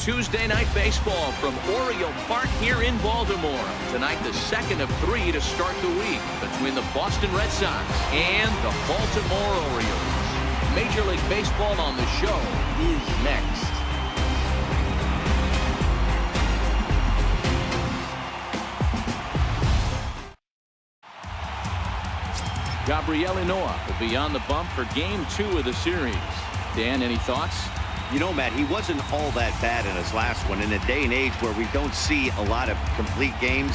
Tuesday night baseball from Oriole Park here in Baltimore. Tonight, the second of 3 to start the week between the Boston Red Sox and the Baltimore Orioles. Major League Baseball on the show is next. Gabriel Noah will be on the bump for Game 2 of the series. Dan, any thoughts? You know, Matt, he wasn't all that bad in his last one. In a day and age where we don't see a lot of complete games,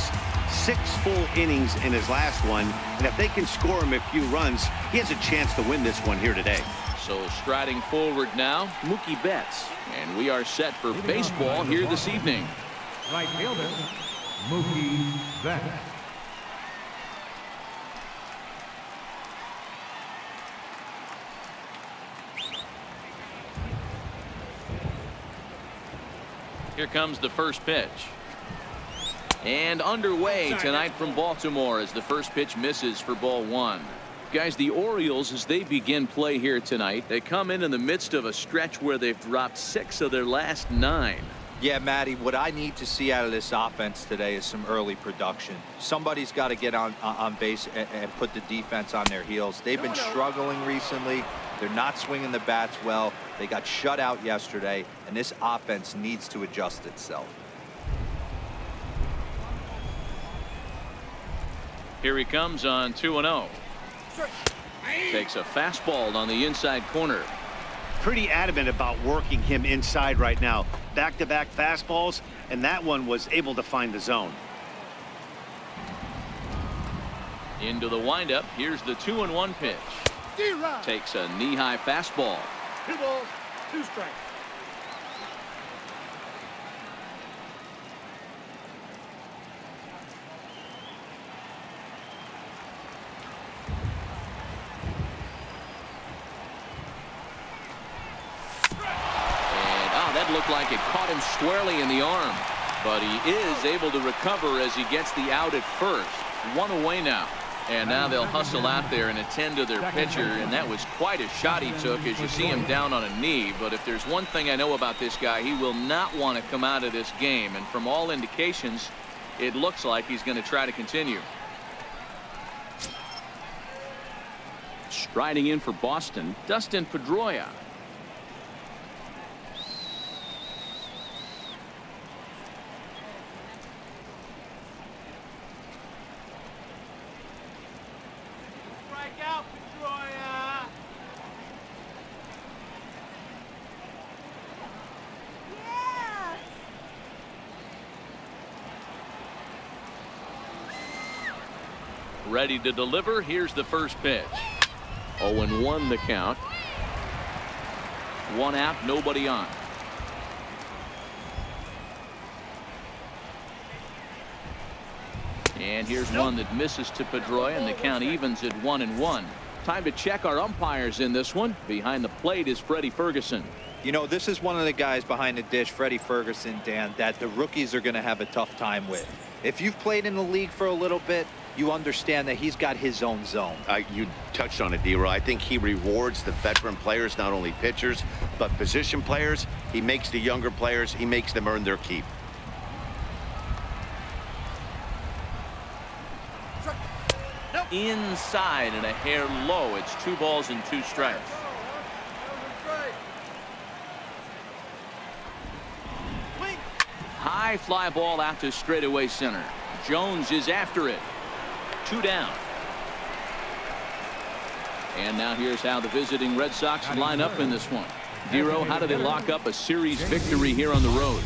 6 full innings in his last one. And if they can score him a few runs, he has a chance to win this one here today. So striding forward now, Mookie Betts. And we are set for baseball here this evening. Right fielder, Mookie Betts. Here comes the first pitch. And underway tonight from Baltimore as the first pitch misses for ball 1. Guys, the Orioles, as they begin play here tonight, they come in the midst of a stretch where they've dropped 6 of their last 9. Yeah, Matty, what I need to see out of this offense today is some early production. Somebody's got to get on base and put the defense on their heels. They've been struggling recently. They're not swinging the bats well. They got shut out yesterday, and this offense needs to adjust itself. Here he comes on 2-0. Takes a fastball on the inside corner. Pretty adamant about working him inside right now. Back-to-back fastballs, and that one was able to find the zone. Into the windup. Here's the 2-1 pitch. Takes a knee-high fastball. 2 balls, 2 strikes. That looked like it caught him squarely in the arm, but he is able to recover as he gets the out at first. 1 away now, and now they'll hustle out there and attend to their pitcher, and that was quite a shot he took as you see him down on a knee. But if there's one thing I know about this guy, he will not want to come out of this game, and from all indications it looks like he's going to try to continue. Striding in for Boston, Dustin Pedroia. Ready to deliver. Here's the first pitch. 0-1 the count. 1 out, nobody on. And here's one that misses to Pedroia, and the count evens at 1-1. Time to check our umpires in this one. Behind the plate is Freddie Ferguson. You know, this is one of the guys behind the dish, Freddie Ferguson, Dan, that the rookies are going to have a tough time with. If you've played in the league for a little bit, you understand that he's got his own zone. You touched on it, D-Roy. I think he rewards the veteran players, not only pitchers, but position players. He makes the younger players, he makes them earn their keep. Inside and a hair low. It's 2 balls and 2 strikes. High fly ball out to straightaway center. Jones is after it. 2 down. And now here's how the visiting Red Sox line up in this one. Dero, how do they lock up a series victory here on the road?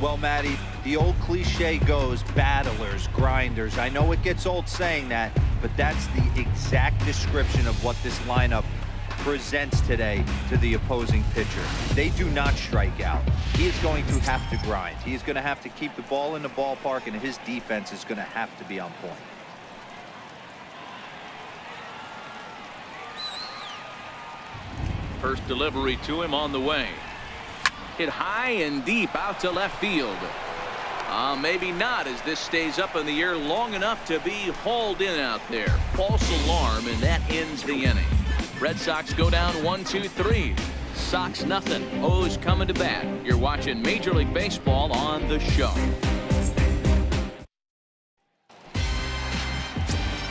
Well, Matty, the old cliche goes battlers, grinders. I know it gets old saying that, but that's the exact description of what this lineup presents today to the opposing pitcher. They do not strike out. He is going to have to grind. He is going to have to keep the ball in the ballpark, and his defense is going to have to be on point. First delivery to him on the way. Hit high and deep out to left field. Maybe not, as this stays up in the air long enough to be hauled in out there. False alarm, and that ends the inning. Red Sox go down 1-2-3. Sox nothing. O's coming to bat. You're watching Major League Baseball on The Show.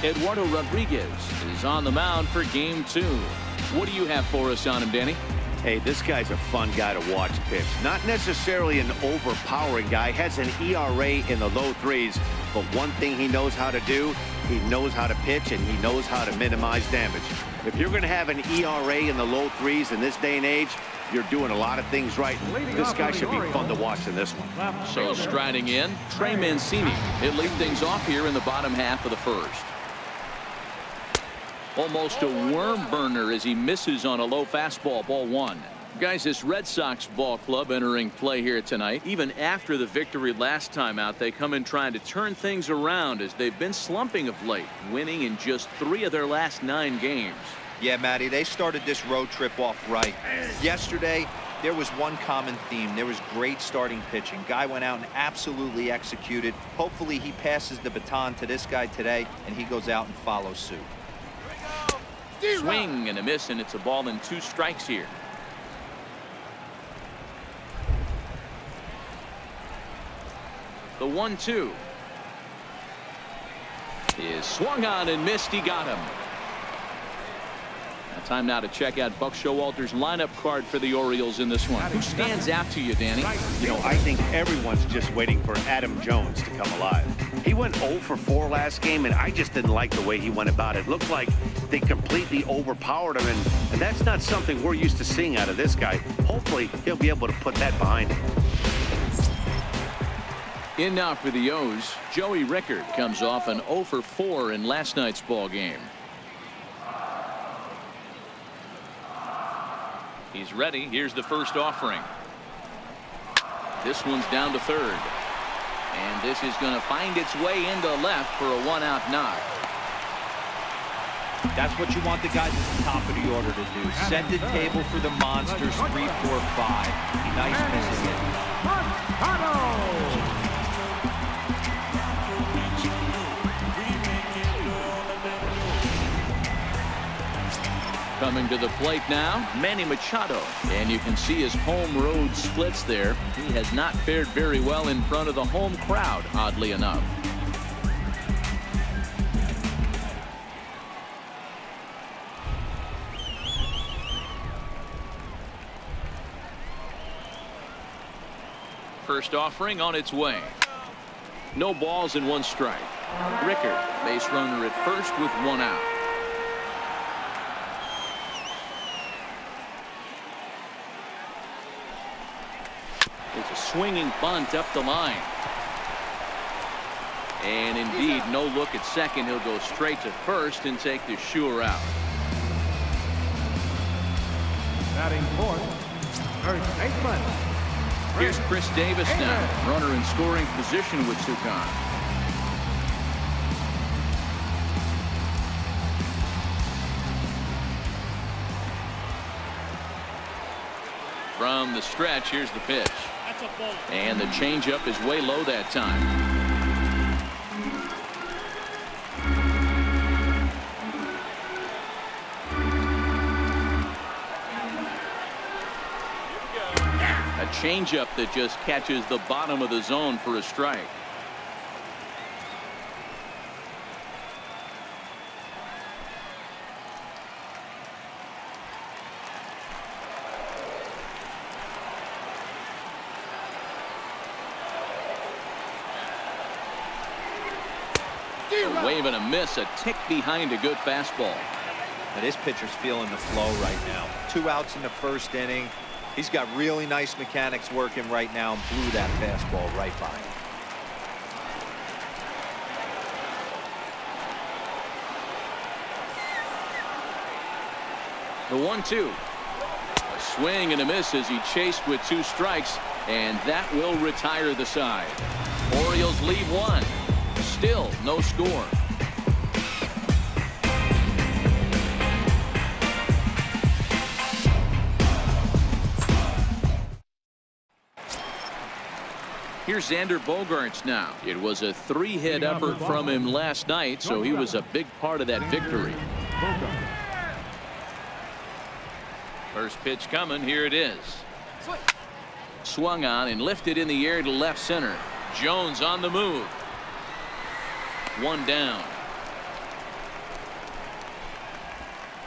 Eduardo Rodriguez is on the mound for game 2. What do you have for us on him, Danny? Hey, this guy's a fun guy to watch pitch. Not necessarily an overpowering guy. Has an ERA in the low 3s. But one thing he knows how to do, he knows how to pitch, and he knows how to minimize damage. If you're going to have an ERA in the low 3s in this day and age, you're doing a lot of things right. This guy should be fun to watch in this one. So striding in, Trey Mancini. He'll lead things off here in the bottom half of the first. Almost a worm burner as he misses on a low fastball, ball 1. Guys, this Red Sox ball club entering play here tonight. Even after the victory last time out, they come in trying to turn things around as they've been slumping of late, winning in just 3 of their last 9 games. Yeah, Matty, they started this road trip off right. Yesterday, there was one common theme. There was great starting pitching. Guy went out and absolutely executed. Hopefully he passes the baton to this guy today, and he goes out and follows suit. Swing and a miss, and it's a ball and 2 strikes here. The 1-2 is swung on and missed. He got him. Time now to check out Buck Showalter's lineup card for the Orioles in this one. Who stands out to you, Danny? You know, I think everyone's just waiting for Adam Jones to come alive. He went 0 for 4 last game, and I just didn't like the way he went about it. Looked like they completely overpowered him, and that's not something we're used to seeing out of this guy. Hopefully, he'll be able to put that behind him. In now for the O's, Joey Rickard comes off an 0 for 4 in last night's ball game. He's ready. Here's the first offering. This one's down to third. And this is going to find its way into left for a 1-out knock. That's what you want the guys at the top of the order to do. Set the table for the monsters 3, 4, 5. Nice missing it. MACHADO! Coming to the plate now, Manny Machado. And you can see his home road splits there. He has not fared very well in front of the home crowd, oddly enough. First offering on its way. No balls and 1 strike. Rickard, base runner at first with 1 out. It's a swinging bunt up the line. And indeed, no look at second. He'll go straight to first and take the sure out. Batting fourth, first baseman. Here's Chris Davis now, runner in scoring position with SUSAC. From the stretch, here's the pitch. And the changeup is way low that time. A changeup that just catches the bottom of the zone for a strike. A wave and a miss, a tick behind a good fastball. And this pitcher's feeling the flow right now. 2 outs in the first inning. He's got really nice mechanics working right now and blew that fastball right by him. The 1-2. A swing and a miss as he chased with 2 strikes, and that will retire the side. Orioles leave 1. Still no score. Here's Xander Bogaerts now. It was a 3-hit effort from him last night, so he was a big part of that victory. First pitch coming. Here it is. Swung on and lifted in the air to left center. Jones on the move. One down.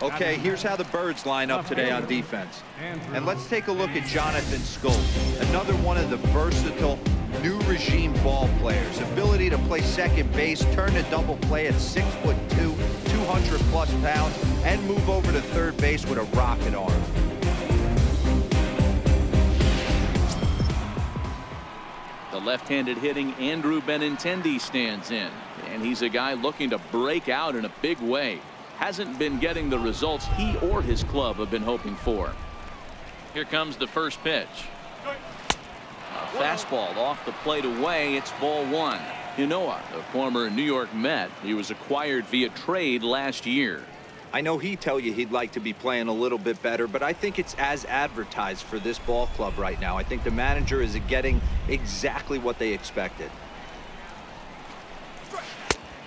Okay, here's how the Birds line up today on defense. And let's take a look at Jonathan Schoop, another one of the versatile new regime ball players. Ability to play second base, turn to double play at 6'2", 200+ pounds, and move over to third base with a rocket arm. The left-handed hitting Andrew Benintendi stands in, and he's a guy looking to break out in a big way. Hasn't been getting the results he or his club have been hoping for. Here comes the first pitch. A fastball off the plate away. It's ball one. Ynoa, the former New York Met, he was acquired via trade last year. I know he'd tell you he'd like to be playing a little bit better, but I think it's as advertised for this ball club right now. I think the manager is getting exactly what they expected.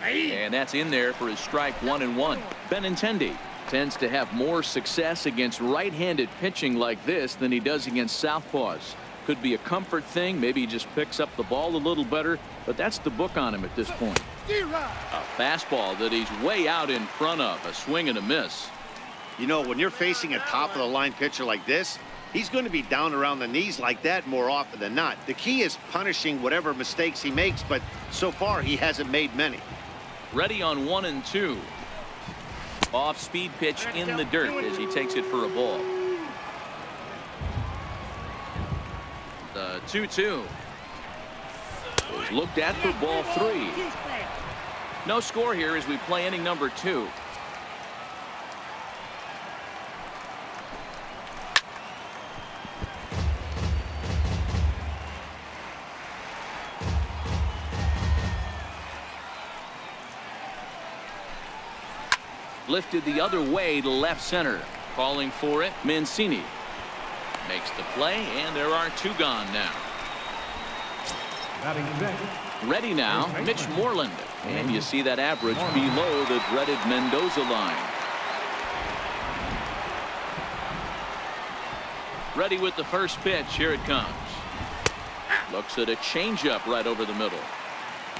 And that's in there for his strike 1-1. Benintendi tends to have more success against right-handed pitching like this than he does against southpaws. Could be a comfort thing. Maybe he just picks up the ball a little better, but that's the book on him at this point. A fastball that he's way out in front of. A swing and a miss. You know, when you're facing a top-of-the-line pitcher like this, he's going to be down around the knees like that more often than not. The key is punishing whatever mistakes he makes, but so far he hasn't made many. Ready on 1-2. Off-speed pitch in the dirt as he takes it for a ball. The 2-2 is looked at for ball 3. No score here as we play inning number 2. Lifted the other way to left center. Calling for it, Mancini. Makes the play, and there are 2 gone now. Ready now, Mitch Moreland. And you see that average below the dreaded Mendoza line. Ready with the first pitch. Here it comes. Looks at a changeup right over the middle.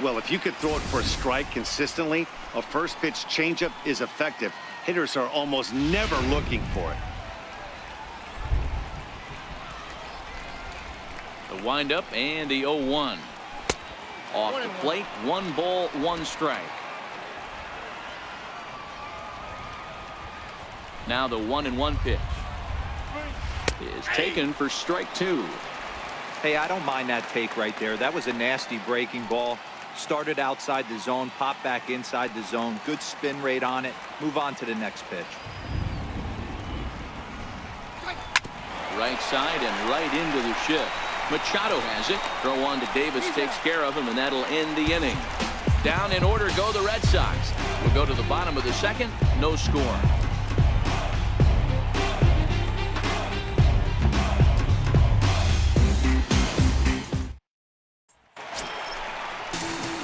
Well, if you could throw it for a strike consistently, a first pitch changeup is effective. Hitters are almost never looking for it. The windup and the 0-1. Off the plate, 1 ball, 1 strike. Now the 1-1 pitch is taken for strike 2. Hey, I don't mind that take right there. That was a nasty breaking ball. Started outside the zone, popped back inside the zone. Good spin rate on it. Move on to the next pitch. Right side and right into the shift. Machado has it. Throw on to Davis, takes care of him, and that'll end the inning. Down in order go the Red Sox. We'll go to the bottom of the second. No score.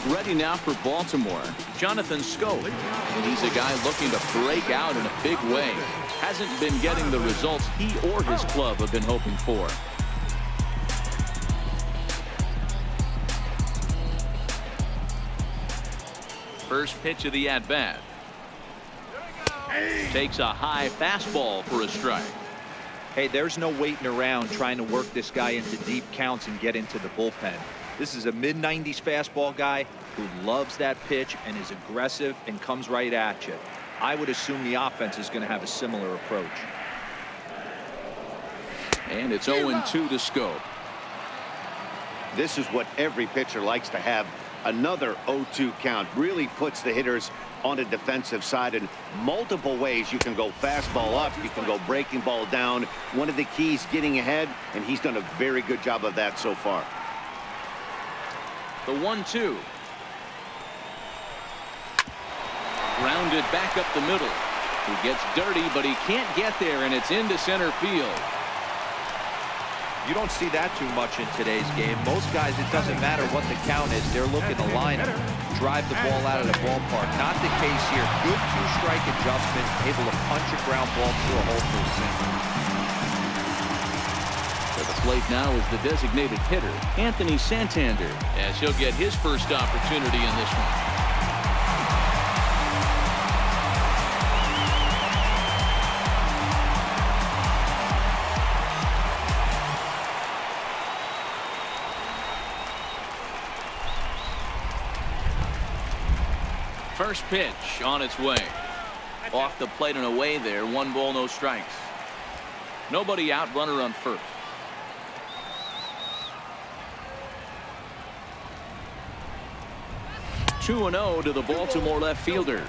Ready now for Baltimore, Jonathan Schoop. And he's a guy looking to break out in a big way. Hasn't been getting the results he or his club have been hoping for. First pitch of the at-bat. Takes a high fastball for a strike. Hey, there's no waiting around trying to work this guy into deep counts and get into the bullpen. This is a mid-90s fastball guy who loves that pitch and is aggressive and comes right at you. I would assume the offense is going to have a similar approach. And it's 0-2 to Schoop. This is what every pitcher likes to have. Another 0-2 count really puts the hitters on the defensive side in multiple ways. You can go fastball up, you can go breaking ball down. One of the keys, getting ahead, and he's done a very good job of that so far. The 1-2. Grounded back up the middle. He gets dirty, but he can't get there, and it's into center field. You don't see that too much in today's game. Most guys, it doesn't matter what the count is. They're looking to line up, drive the ball out of the ballpark. Not the case here. Good 2-strike adjustment, able to punch a ground ball through a hole for a single. plate now is the designated hitter, Anthony Santander, as he'll get his first opportunity in this one. First pitch on its way. Off the plate and away there. 1 ball, no strikes. Nobody out, runner on first. Two and 0 to the Baltimore left fielder.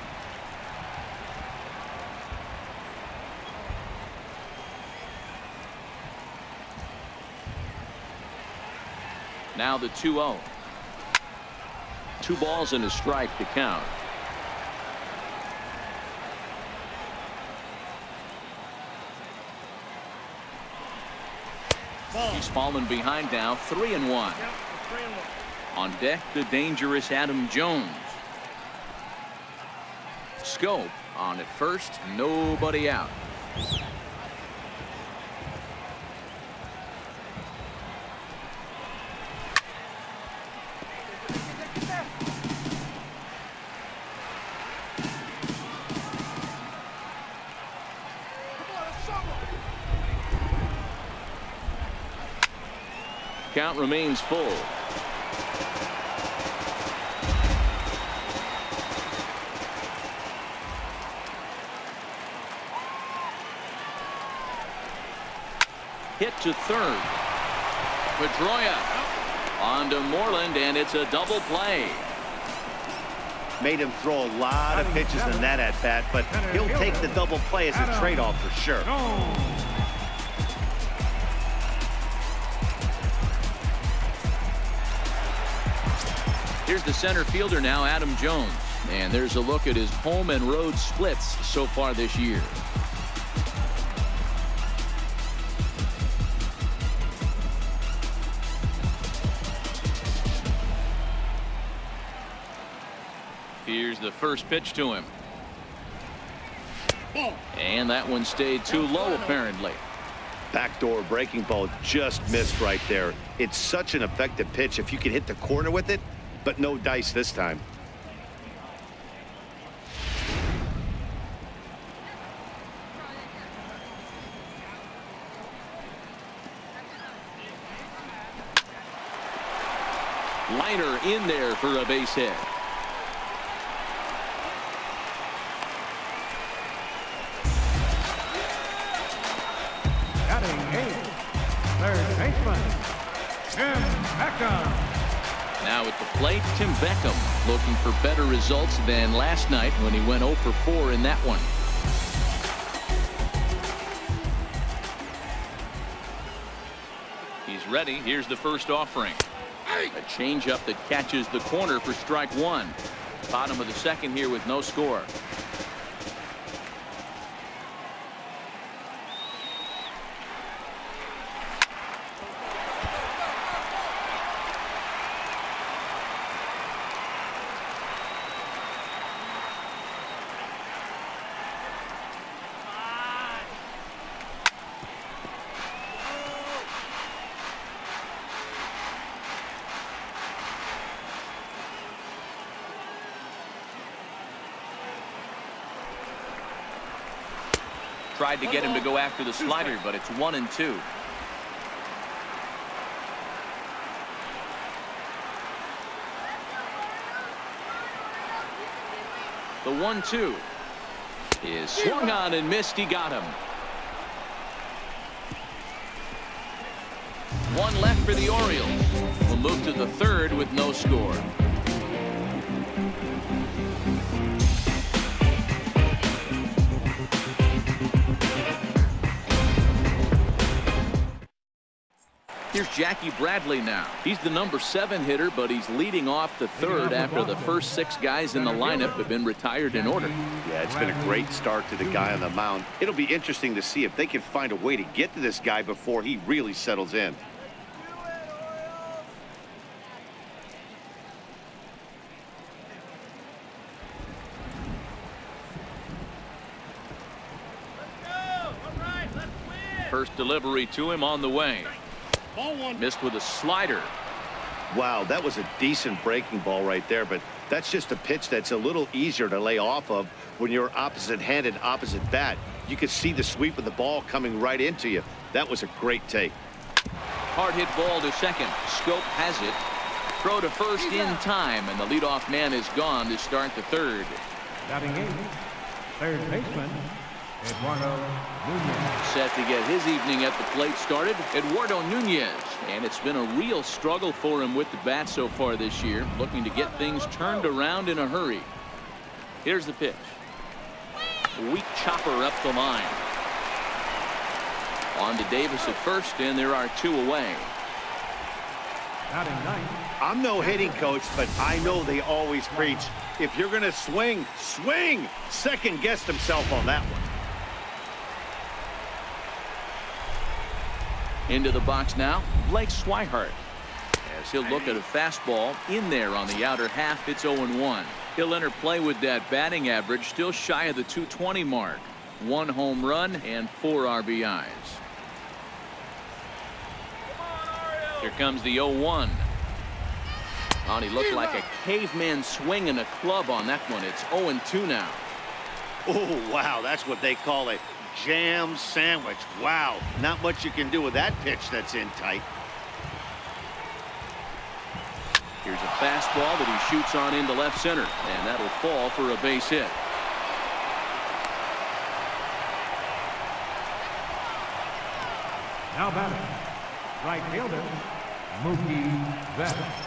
Now the 2-0. 2 balls and a strike to count. He's fallen behind now, 3-1. On deck, the dangerous Adam Jones. Scope on at first, nobody out. Count remains full. Hit to third. Pedroia on to Moreland, and it's a double play. Made him throw a lot of pitches in that at bat, but he'll take the double play as a trade-off for sure. Here's the center fielder now, Adam Jones. And there's a look at his home and road splits so far this year. Here's the first pitch to him. And that one stayed too low, apparently. Backdoor breaking ball just missed right there. It's such an effective pitch if you can hit the corner with it, but no dice this time. Liner in there for a base hit. Batting 8th, third baseman, BECKHAM. Now at the plate, Tim Beckham looking for better results than last night when he went 0 for 4 in that one. He's ready. Here's the first offering. A changeup that catches the corner for strike one. Bottom of the second here with no score. Tried to get him to go after the slider, but it's 1-2. The 1-2 is swung on and missed. He got him. One left for the Orioles. Will move to the third with no score. Here's Jackie Bradley now. He's the number 7 hitter, but he's leading off the third after the first 6 guys in the lineup have been retired in order. Yeah, it's been a great start to the guy on the mound. It'll be interesting to see if they can find a way to get to this guy before he really settles in. First delivery to him on the way. Missed with a slider. Wow, that was a decent breaking ball right there, but that's just a pitch that's a little easier to lay off of when you're opposite-handed, opposite bat. You could see the sweep of the ball coming right into you. That was a great take. Hard hit ball to second. Schoop has it. Throw to first in time, and the leadoff man is gone to start the third. Batting eighth, third baseman, Eduardo Nunez. Set to get his evening at the plate started, Eduardo Nunez. And it's been a real struggle for him with the bat so far this year, looking to get things turned around in a hurry. Here's the pitch. Weak chopper up the line. On to Davis at first, and there are two away. Batting ninth. I'm no hitting coach, but I know they always preach, if you're going to swing, swing. Second guessed himself on that one. Into the box now, Blake SWIHART. As he'll look at a fastball in there on the outer half, it's 0-1. He'll enter play with that batting average, still shy of the 220 mark. 1 home run and 4 RBIs. Here comes the 0-1. Oh, he looked like a caveman swinging a club on that one. It's 0-2 now. Oh, wow, that's what they call a jam sandwich. Wow, not much you can do with that pitch that's in tight. Here's a fastball that he shoots on into left center, and that'll fall for a base hit. Now batting, right fielder, Mookie Betts.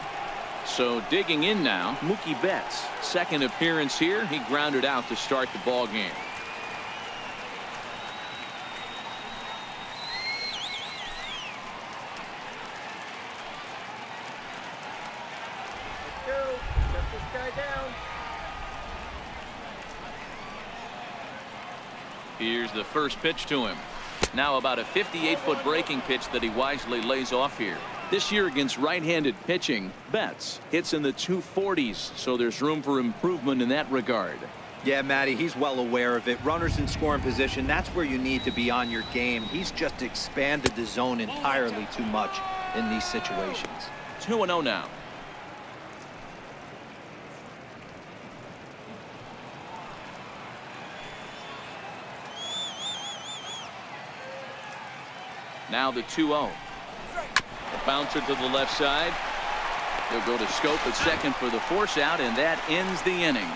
So digging in now, Mookie Betts. Second appearance here. He grounded out to start the ball game. Here's the first pitch to him. Now about a 58-foot breaking pitch that he wisely lays off here. This year against right-handed pitching, Betts hits in the 240s, so there's room for improvement in that regard. Yeah, Matty, he's well aware of it. Runners in scoring position, that's where you need to be on your game. He's just expanded the zone entirely too much in these situations. 2-0 now. Now the 2-0. A bouncer to the left side. He'll go to Schoop at second for the force out, and that ends the inning.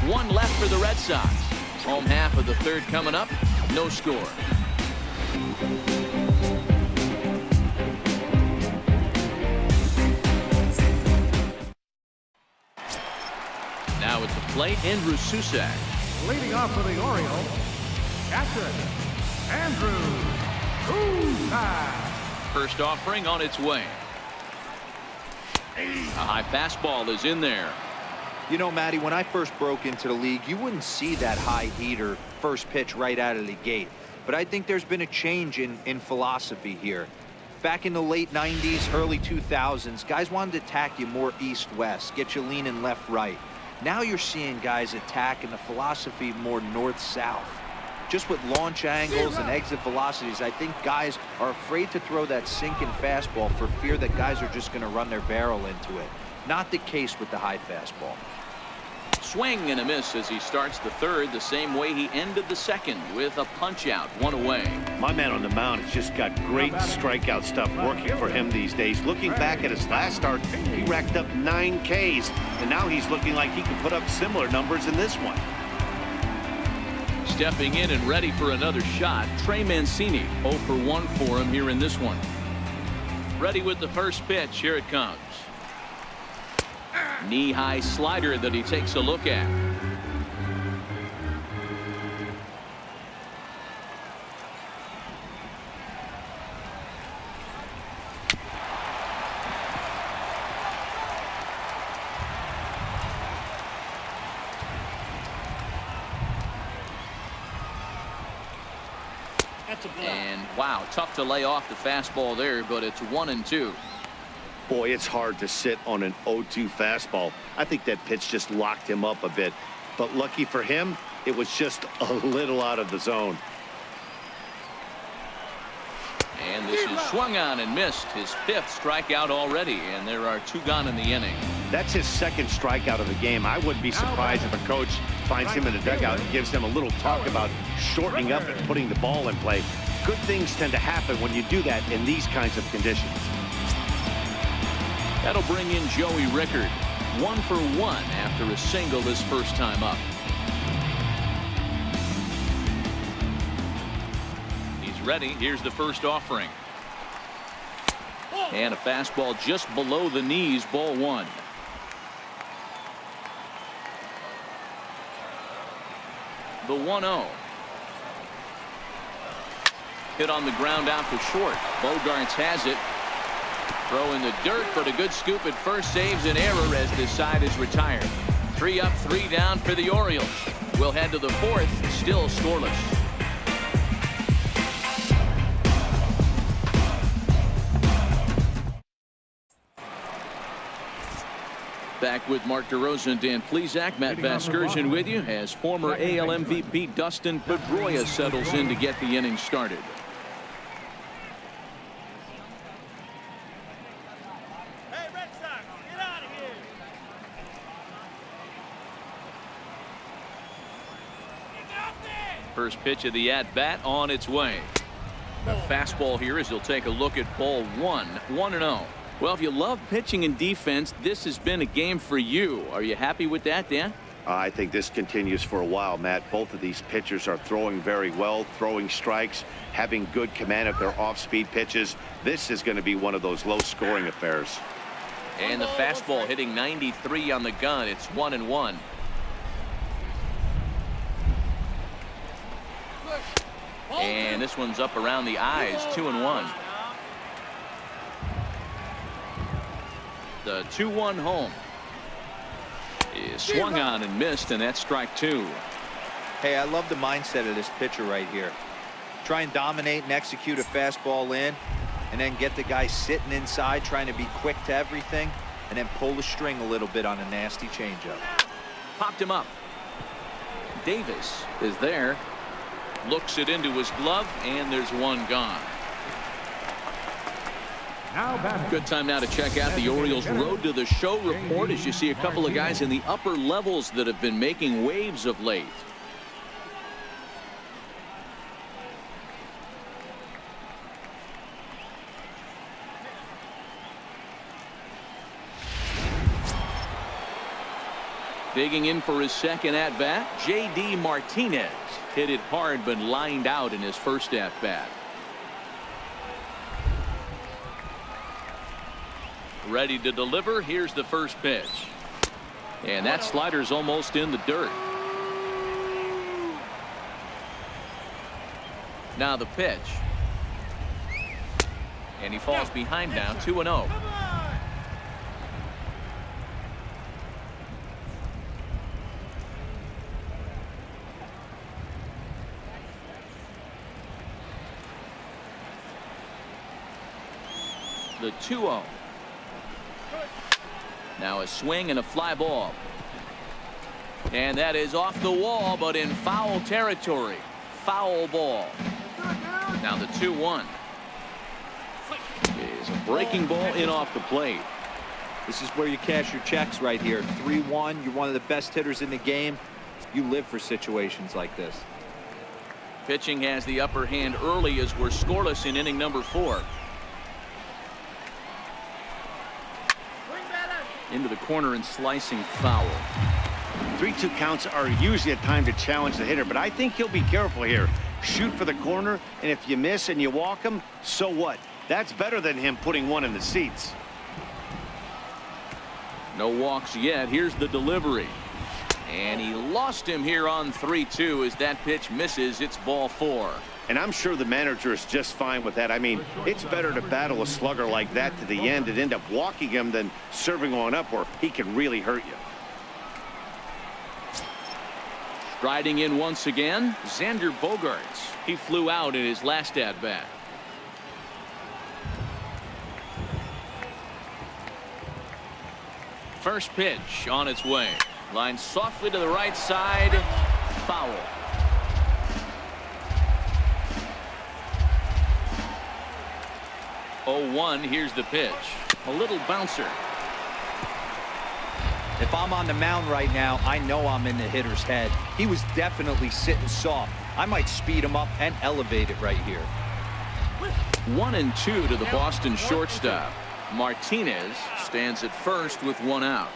1 left for the Red Sox. Home half of the third coming up. No score. Now at the plate, Andrew SUSAC. Leading off for the Orioles, catcher, Andrew SUSAC. First offering on its way. A high fastball is in there. You know, Matty, when I first broke into the league, you wouldn't see that high heater first pitch right out of the gate. But I think there's been a change in philosophy here. Back in the late 90s, early 2000s, guys wanted to attack you more east-west, get you leaning left-right. Now you're seeing guys attack in the philosophy more north-south. Just with launch angles and exit velocities, I think guys are afraid to throw that sinking fastball for fear that guys are just going to run their barrel into it. Not the case with the high fastball. Swing and a miss as he starts the third the same way he ended the second with a punch out, 1 away. My man on the mound has just got great strikeout stuff working for him these days. Looking back at his last start, he racked up 9 Ks, and now he's looking like he can put up similar numbers in this one. Stepping in and ready for another shot, Trey Mancini. 0 for 1 for him here in this one. Ready with the first pitch. Here it comes. Knee-high slider that he takes a look at. And wow, tough to lay off the fastball there, but it's 1-2. Boy, it's hard to sit on an 0-2 fastball. I think that pitch just locked him up a bit. But lucky for him, it was just a little out of the zone. And this is swung on and missed. His 5th strikeout already, and there are 2 gone in the inning. That's his 2nd strikeout of the game. I wouldn't be surprised if a coach finds him in the dugout and gives him a little talk about shortening up and putting the ball in play. Good things tend to happen when you do that in these kinds of conditions. That'll bring in Joey Rickard. 1 for 1 after a single his first time up. He's ready. Here's the first offering. And a fastball just below the knees, ball 1. The 1-0. Hit on the ground out to short. Bogarts has it. Throw in the dirt, but a good scoop at first saves an error as this side is retired. 3 up, 3 down for the Orioles. We'll head to the 4th, still scoreless. Back with Mark DeRosa and Dan Plesac. Matt Vasgersian with you as former AL MVP Dustin Pedroia settles in to get the inning started. Hey, Red Sox, get out of here. Get out there. First pitch of the at-bat on its way. A fastball here as he'll take a look at ball 1. 1-0. Well, if you love pitching and defense, this has been a game for you. Are you happy with that, Dan? I think this continues for a while, Matt. Both of these pitchers are throwing very well, throwing strikes, having good command of their off-speed pitches. This is going to be one of those low-scoring affairs. And the fastball hitting 93 on the gun. It's 1-1. And this one's up around the eyes. 2-1. The 2-1 home is swung on and missed, and that's strike 2. Hey, I love the mindset of this pitcher right here. Try and dominate and execute a fastball in, and then get the guy sitting inside trying to be quick to everything, and then pull the string a little bit on a nasty changeup. Popped him up. Davis is there. Looks it into his glove, and there's 1 gone. Good time now to check out the Orioles Road to the Show report as you see a couple of guys in the upper levels that have been making waves of late. Digging in for his second at-bat, J.D. Martinez. Hit it hard but lined out in his first at-bat. Ready to deliver. Here's the first pitch. And that slider's almost in the dirt. Now the pitch. And he falls behind now. 2-0. The 2-0. Now a swing and a fly ball. And that is off the wall, but in foul territory. Foul ball. Now the 2-1. Is a breaking ball in off the plate. This is where you cash your checks right here. 3-1. You're one of the best hitters in the game. You live for situations like this. Pitching has the upper hand early as we're scoreless in inning number 4. Into the corner and slicing foul. 3-2 counts are usually a time to challenge the hitter, but I think he'll be careful here. Shoot for the corner, and if you miss and you walk him, so what? That's better than him putting one in the seats. No walks yet. Here's the delivery. And he lost him here on 3-2 as that pitch misses. It's ball 4. And I'm sure the manager is just fine with that. I mean, it's better to battle a slugger like that to the end and end up walking him than serving one up where he can really hurt you. Striding in once again, Xander Bogaerts. He flew out in his last at-bat. First pitch on its way. Line softly to the right side. Foul. 0-1. Here's the pitch. A little bouncer. If I'm on the mound right now, I know I'm in the hitter's head. He was definitely sitting soft. I might speed him up and elevate it right here. 1-2 to the Boston shortstop. Martinez stands at first with 1 out.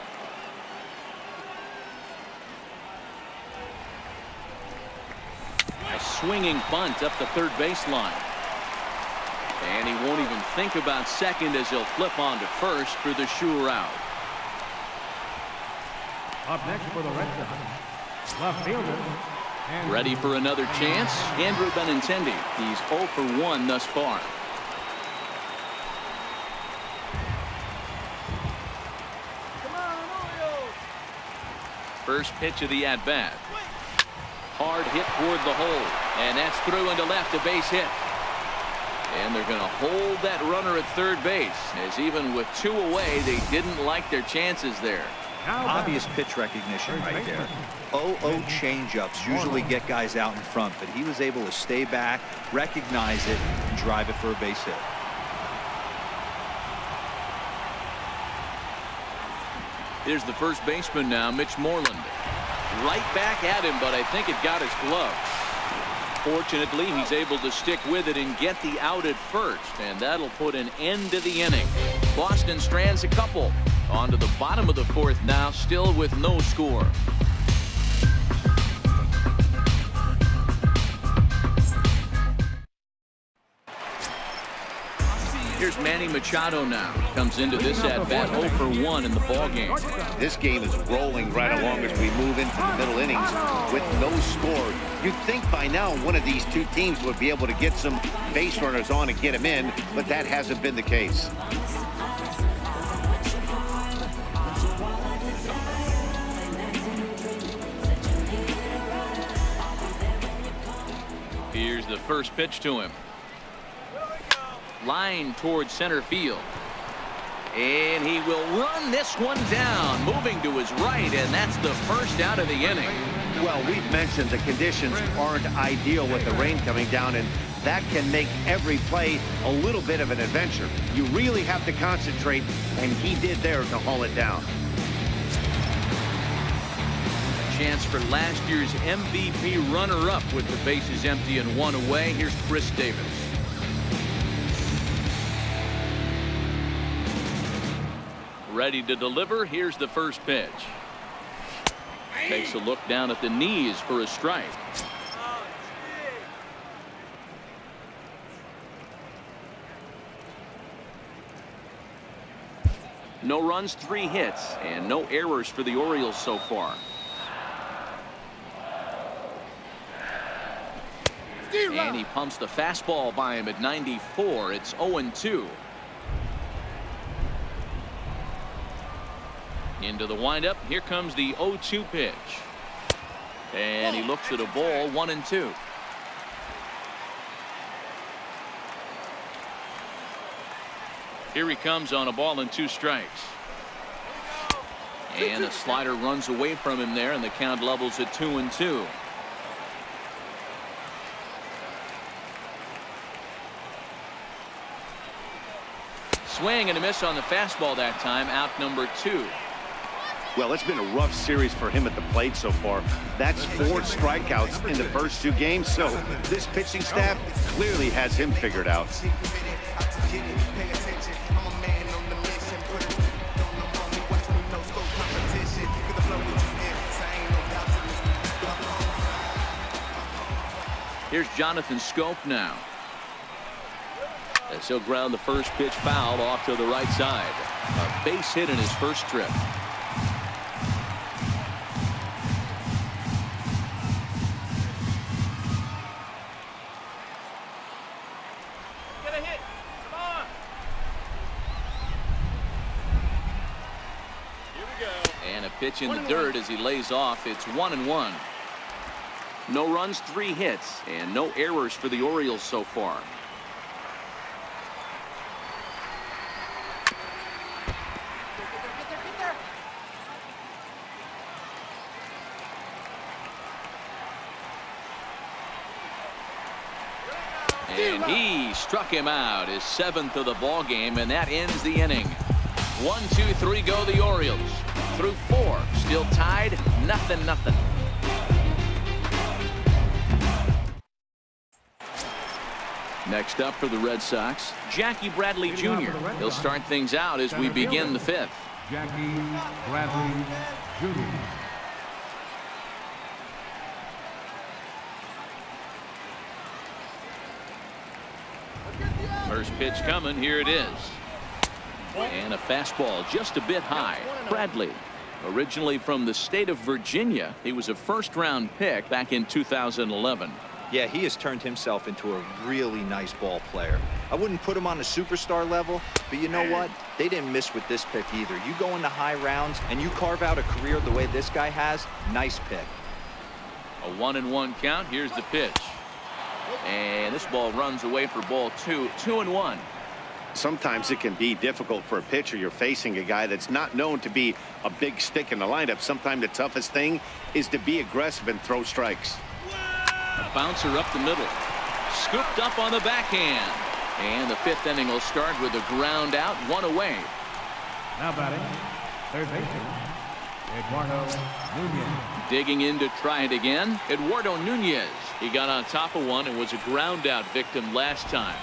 A swinging bunt up the third baseline. And he won't even think about second as he'll flip on to first for the sure out. Up next for the Red Sox, left fielder. Ready for another chance? Andrew Benintendi. He's 0 for 1 thus far. First pitch of the at-bat. Hard hit toward the hole. And that's through into left, a base hit. And they're going to hold that runner at third base, as even with 2 away, they didn't like their chances there. Obvious pitch recognition right there. 0-0 changeups usually get guys out in front, but he was able to stay back, recognize it, and drive it for a base hit. Here's the first baseman now, Mitch Moreland. Right back at him, but I think it got his glove. Fortunately, he's able to stick with it and get the out at first, and that'll put an end to the inning. Boston strands a couple. On to the bottom of the 4th now, still with no score. Here's Manny Machado now. Comes into this at-bat 0 for 1 in the ballgame. This game is rolling right along as we move into the middle innings with no score. You'd think by now one of these 2 teams would be able to get some base runners on and get them in, but that hasn't been the case. Here's the first pitch to him. Line towards center field. And he will run this one down, moving to his right, and that's the first out of the inning. Well, we've mentioned the conditions aren't ideal with the rain coming down, and that can make every play a little bit of an adventure. You really have to concentrate, and he did there to haul it down. Chance for last year's MVP runner-up with the bases empty and 1 away. Here's Chris Davis. Ready to deliver. Here's the first pitch. Takes a look down at the knees for a strike. No runs, 3 hits, and no errors for the Orioles so far. And he pumps the fastball by him at 94. It's 0-2. Into the windup. Here comes the 0-2 pitch. And he looks at a ball, 1-2. Here he comes on a ball and 2 strikes. And a slider runs away from him there, and the count levels at 2-2. Swing and a miss on the fastball that time. Out number 2. Well, it's been a rough series for him at the plate so far. That's 4 strikeouts in the first 2 games, so this pitching staff clearly has him figured out. Here's Jonathan SCHOOP now. As he'll ground the first pitch foul off to the right side. A base hit in his first trip. Get a hit. Come on. Here we go. And a pitch in the dirt as he lays off. It's 1-1. No runs, 3 hits, and no errors for the Orioles so far. And he He struck him out, his 7th of the ball game, and that ends the inning. 1, 2, 3 go the Orioles. Through 4, still tied, 0-0. Next up for the Red Sox, Jackie Bradley Jr. He'll start things out as we begin the 5th. Jackie Bradley Jr. First pitch coming, here it is. And a fastball just a bit high. Bradley, originally from the state of Virginia, he was a first-round pick back in 2011. Yeah, he has turned himself into a really nice ball player. I wouldn't put him on a superstar level, but you know what? They didn't miss with this pick either. You go into high rounds and you carve out a career the way this guy has, nice pick. A 1-1 count. Here's the pitch. And this ball runs away for ball 2. 2-1. Sometimes it can be difficult for a pitcher. You're facing a guy that's not known to be a big stick in the lineup. Sometimes the toughest thing is to be aggressive and throw strikes. A bouncer up the middle. Scooped up on the backhand. And the 5th inning will start with a ground out, 1 away. Now batting, third baseman, Eduardo Nunez. Digging in to try it again, Eduardo Nunez. He got on top of one and was a ground out victim last time.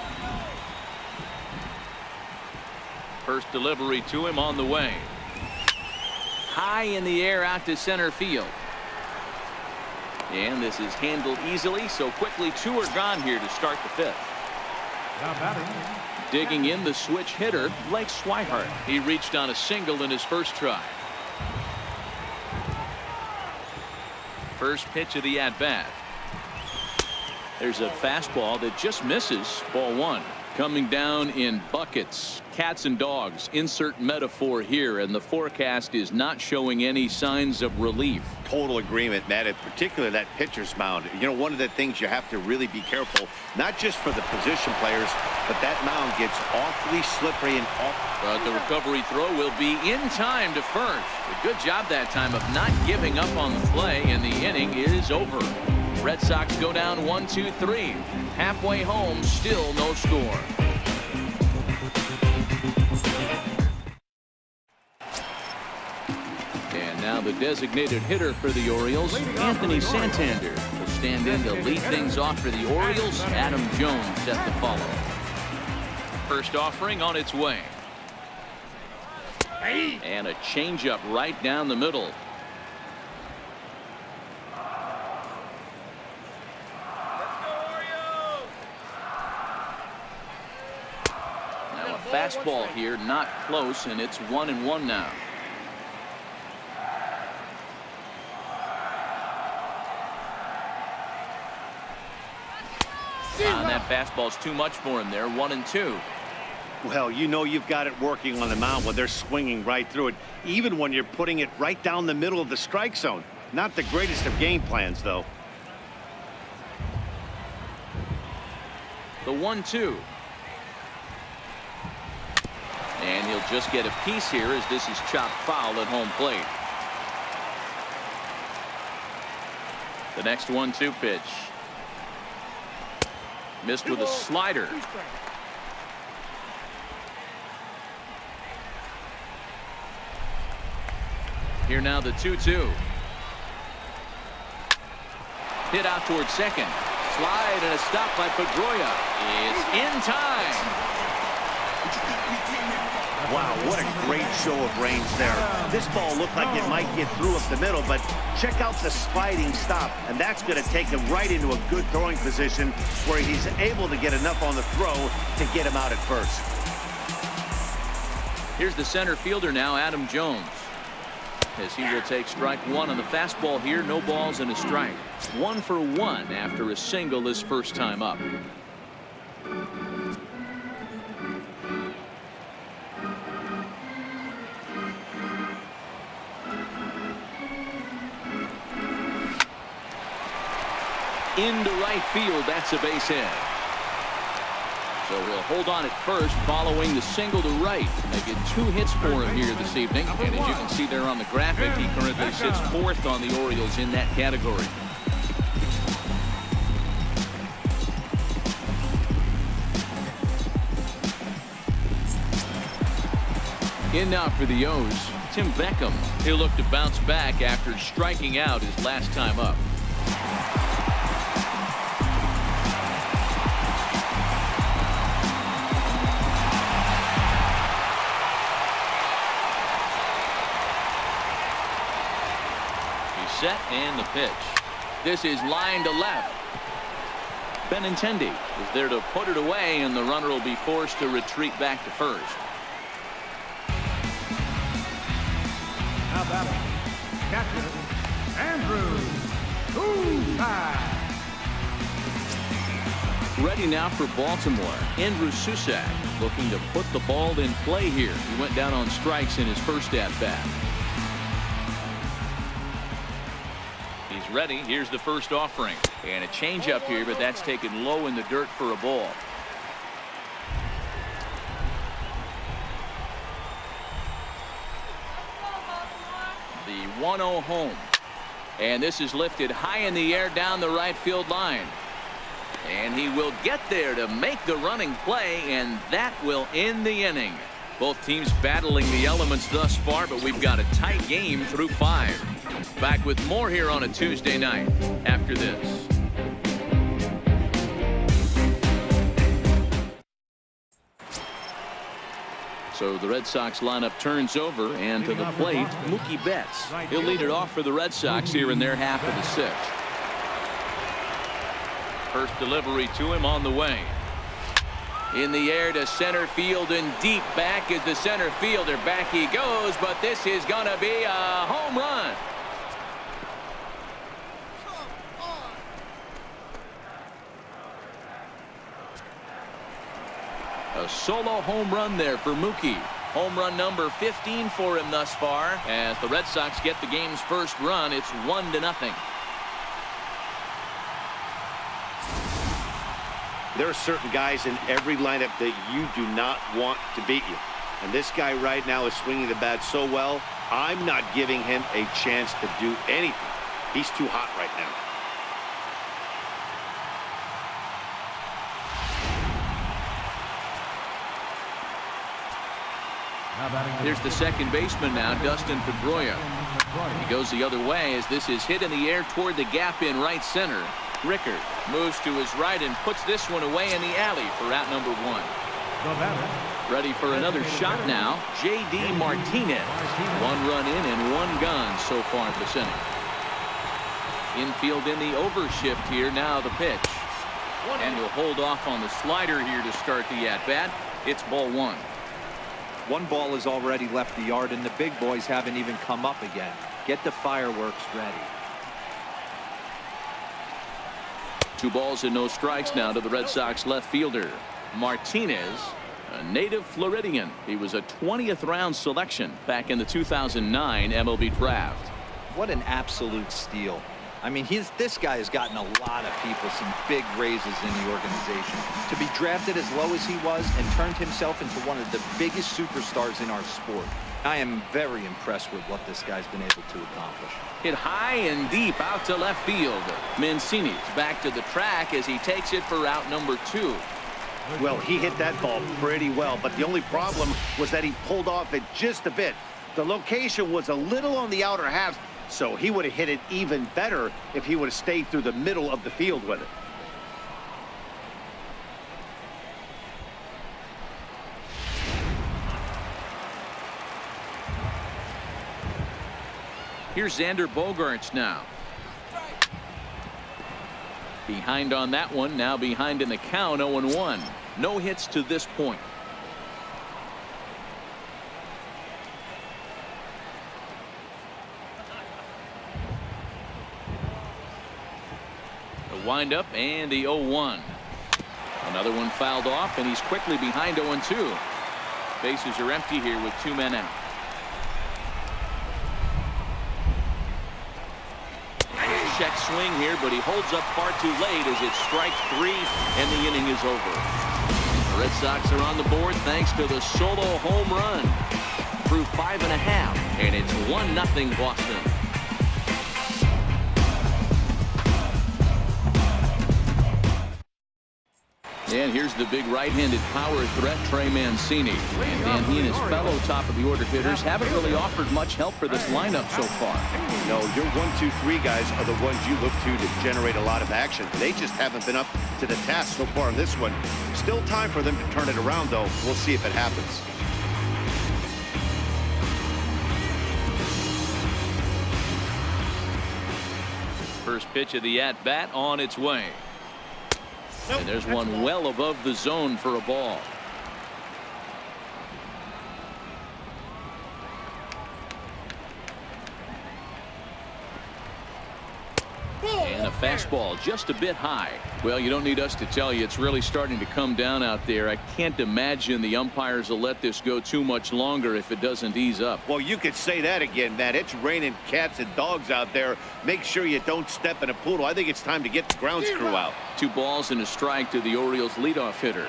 First delivery to him on the way. High in the air out to center field. And this is handled easily, so quickly 2 are gone here to start the 5th. Now batting. Digging in the switch hitter, Blake SWIHART. He reached on a single in his first try. First pitch of the at-bat. There's a fastball that just misses. Ball 1. Coming down in buckets. Cats and dogs. Insert metaphor here, and the forecast is not showing any signs of relief. Total agreement, Matt, in particular that pitcher's mound. You know, one of the things you have to really be careful, not just for the position players, but that mound gets awfully slippery and But the recovery throw will be in time to first. A good job that time of not giving up on the play, and the inning is over. Red Sox go down 1-2-3. Halfway home, still no score. And now the designated hitter for the Orioles, Anthony Santander, will stand in to lead things off for the Orioles. Adam Jones set to follow. First offering on its way. And a changeup right down the middle. Now a fastball here, not close, and it's 1-1 now. And that fastball's too much for him there. 1-2. Well, you know you've got it working on the mound when they're swinging right through it, even when you're putting it right down the middle of the strike zone. Not the greatest of game plans, though. The 1-2. And he'll just get a piece here as this is chopped foul at home plate. The next 1-2 pitch. Missed with a slider. Here now the 2-2. Hit out towards second. Slide and a stop by Pedroia. It's in time. Wow, what a great show of range there. This ball looked like it might get through up the middle, but check out the sliding stop, and that's going to take him right into a good throwing position where he's able to get enough on the throw to get him out at first. Here's the center fielder now, Adam Jones, as he will take strike 1 on the fastball here. No balls and a strike. 1 for 1 after a single his first time up. Into right field, that's a base hit. So he'll hold on at first following the single to right. Making 2 hits for him here this evening. And as you can see there on the graphic, he currently sits 4th on the Orioles in that category. In now for the O's, Tim Beckham. He'll look to bounce back after striking out his last time up. He's set and the pitch. This is line to left. Benintendi is there to put it away, and the runner will be forced to retreat back to first. Now batting, catcher, Andrew SUSAC. Ready now for Baltimore, Andrew SUSAC looking to put the ball in play here. He went down on strikes in his first at-bat. He's ready. Here's the first offering. And a changeup here, but that's taken low in the dirt for a ball. The 1-0 home. And this is lifted high in the air down the right field line. And he will get there to make the running play, and that will end the inning. Both teams battling the elements thus far, but we've got a tight game through 5. Back with more here on a Tuesday night after this. So the Red Sox lineup turns over, and to the plate, Mookie Betts. He'll lead it off for the Red Sox here in their half of the 6th. First delivery to him on the way. In the air to center field and deep. Back is the center fielder. Back he goes, but this is going to be a home run. A solo home run there for Mookie. Home run number 15 for him thus far. As the Red Sox get the game's first run, it's 1-0. There are certain guys in every lineup that you do not want to beat you. And this guy right now is swinging the bat so well, I'm not giving him a chance to do anything. He's too hot right now. Here's the second baseman now, Dustin Pedroia. He goes the other way as this is hit in the air toward the gap in right center. Rickard moves to his right and puts this one away in the alley for out number 1. Ready for another shot now, J.D. Martinez. 1 run in and 1 gone so far this inning. Infield in the overshift here. Now the pitch. And he'll hold off on the slider here to start the at-bat. It's ball 1. One ball has already left the yard, and the big boys haven't even come up again. Get the fireworks ready. 2 balls and no strikes now to the Red Sox left fielder. Martinez, a native Floridian. He was a 20th round selection back in the 2009 MLB draft. What an absolute steal. I mean, this guy has gotten a lot of people some big raises in the organization. To be drafted as low as he was and turned himself into one of the biggest superstars in our sport. I am very impressed with what this guy's been able to accomplish. Hit high and deep out to left field. Mancini's back to the track as he takes it for out number 2. Well, he hit that ball pretty well, but the only problem was that he pulled off it just a bit. The location was a little on the outer half, so he would have hit it even better if he would have stayed through the middle of the field with it. Here's Xander Bogaerts now. Behind on that one, now behind in the count, 0-1. No hits to this point. The windup and the 0-1. Another one fouled off, and he's quickly behind 0-2. Bases are empty here with 2 men out. Check swing here, but he holds up far too late as it's strike 3 and the inning is over. The Red Sox are on the board thanks to the solo home run through 5.5, and it's 1-0 Boston. And here's the big right-handed power threat, Trey Mancini. And he and his fellow top-of-the-order hitters haven't really offered much help for this lineup so far. No, your 1, 2, 3 guys are the ones you look to generate a lot of action. They just haven't been up to the task so far in this one. Still time for them to turn it around, though. We'll see if it happens. First pitch of the at-bat on its way. And there's one well above the zone for a ball. And a fastball just a bit high. Well, you don't need us to tell you it's really starting to come down out there. I can't imagine the umpires will let this go too much longer if it doesn't ease up. Well, you could say that again, Matt. It's raining cats and dogs out there. Make sure you don't step in a poodle. I think it's time to get the grounds crew out. 2 balls and a strike to the Orioles leadoff hitter.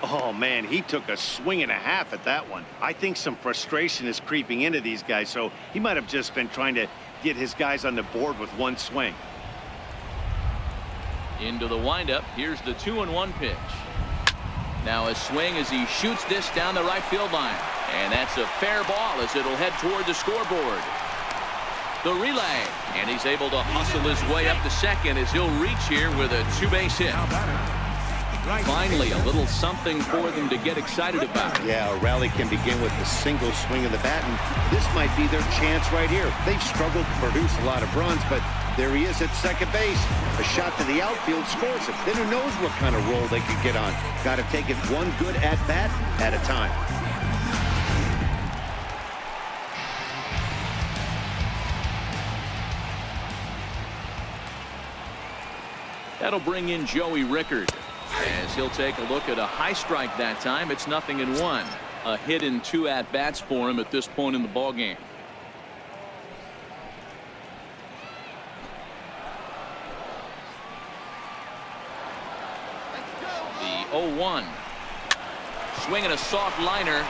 Oh, man, he took a swing and a half at that one. I think some frustration is creeping into these guys, so he might have just been trying to get his guys on the board with one swing. Into the windup. Here's the 2-1 pitch. Now a swing as he shoots this down the right field line. And that's a fair ball as it'll head toward the scoreboard. The relay. And he's able to hustle his way up to second as he'll reach here with a 2-base hit. Finally, a little something for them to get excited about. Yeah, a rally can begin with a single swing of the bat, and this might be their chance right here. They've struggled to produce a lot of runs, but there he is at second base. A shot to the outfield scores it. Then who knows what kind of roll they could get on. Got to take it one good at-bat at a time. That'll bring in Joey Rickard. As he'll take a look at a high strike that time. It's 0-1. A hit in 2 at-bats for him at this point in the ball game. The 0-1. Swinging a soft liner.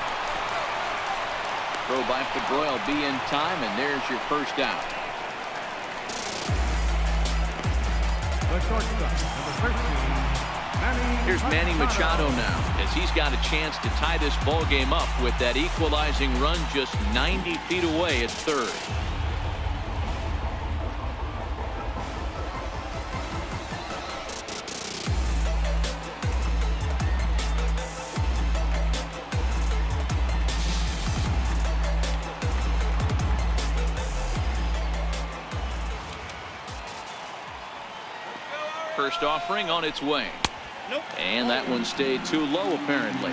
Throw by Pedroia will be in time, and there's your first out. The shortstop, number 13. Here's Manny Machado now, as he's got a chance to tie this ball game up with that equalizing run just 90 feet away at third. First offering on its way. And that one stayed too low, apparently.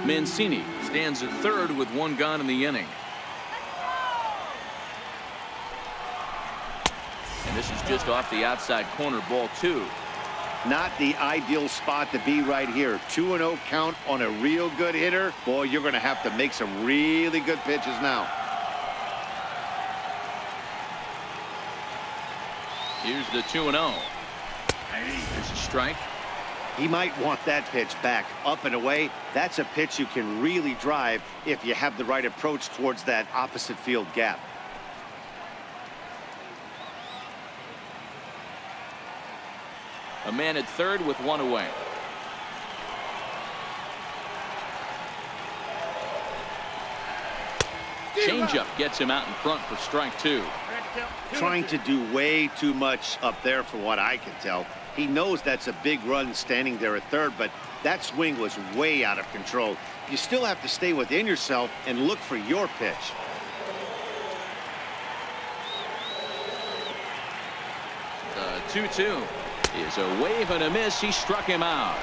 Mancini stands at third with 1 gone in the inning. And this is just off the outside corner, ball 2. Not the ideal spot to be right here. 2-0 count on a real good hitter. Boy, you're going to have to make some really good pitches now. Here's the 2-0. There's a strike. He might want that pitch back, up and away. That's a pitch you can really drive if you have the right approach towards that opposite field gap. A man at third with 1 away. Changeup gets him out in front for strike 2. Trying to do way too much up there for what I can tell. He knows that's a big run standing there at third, but that swing was way out of control. You still have to stay within yourself and look for your pitch. The 2-2 is a wave and a miss. He struck him out.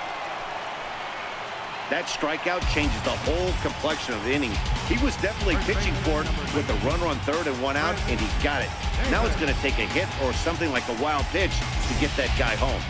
That strikeout changes the whole complexion of the inning. He was definitely pitching for it with a runner on third and 1 out, and he got it. Now it's going to take a hit or something like a wild pitch to get that guy home.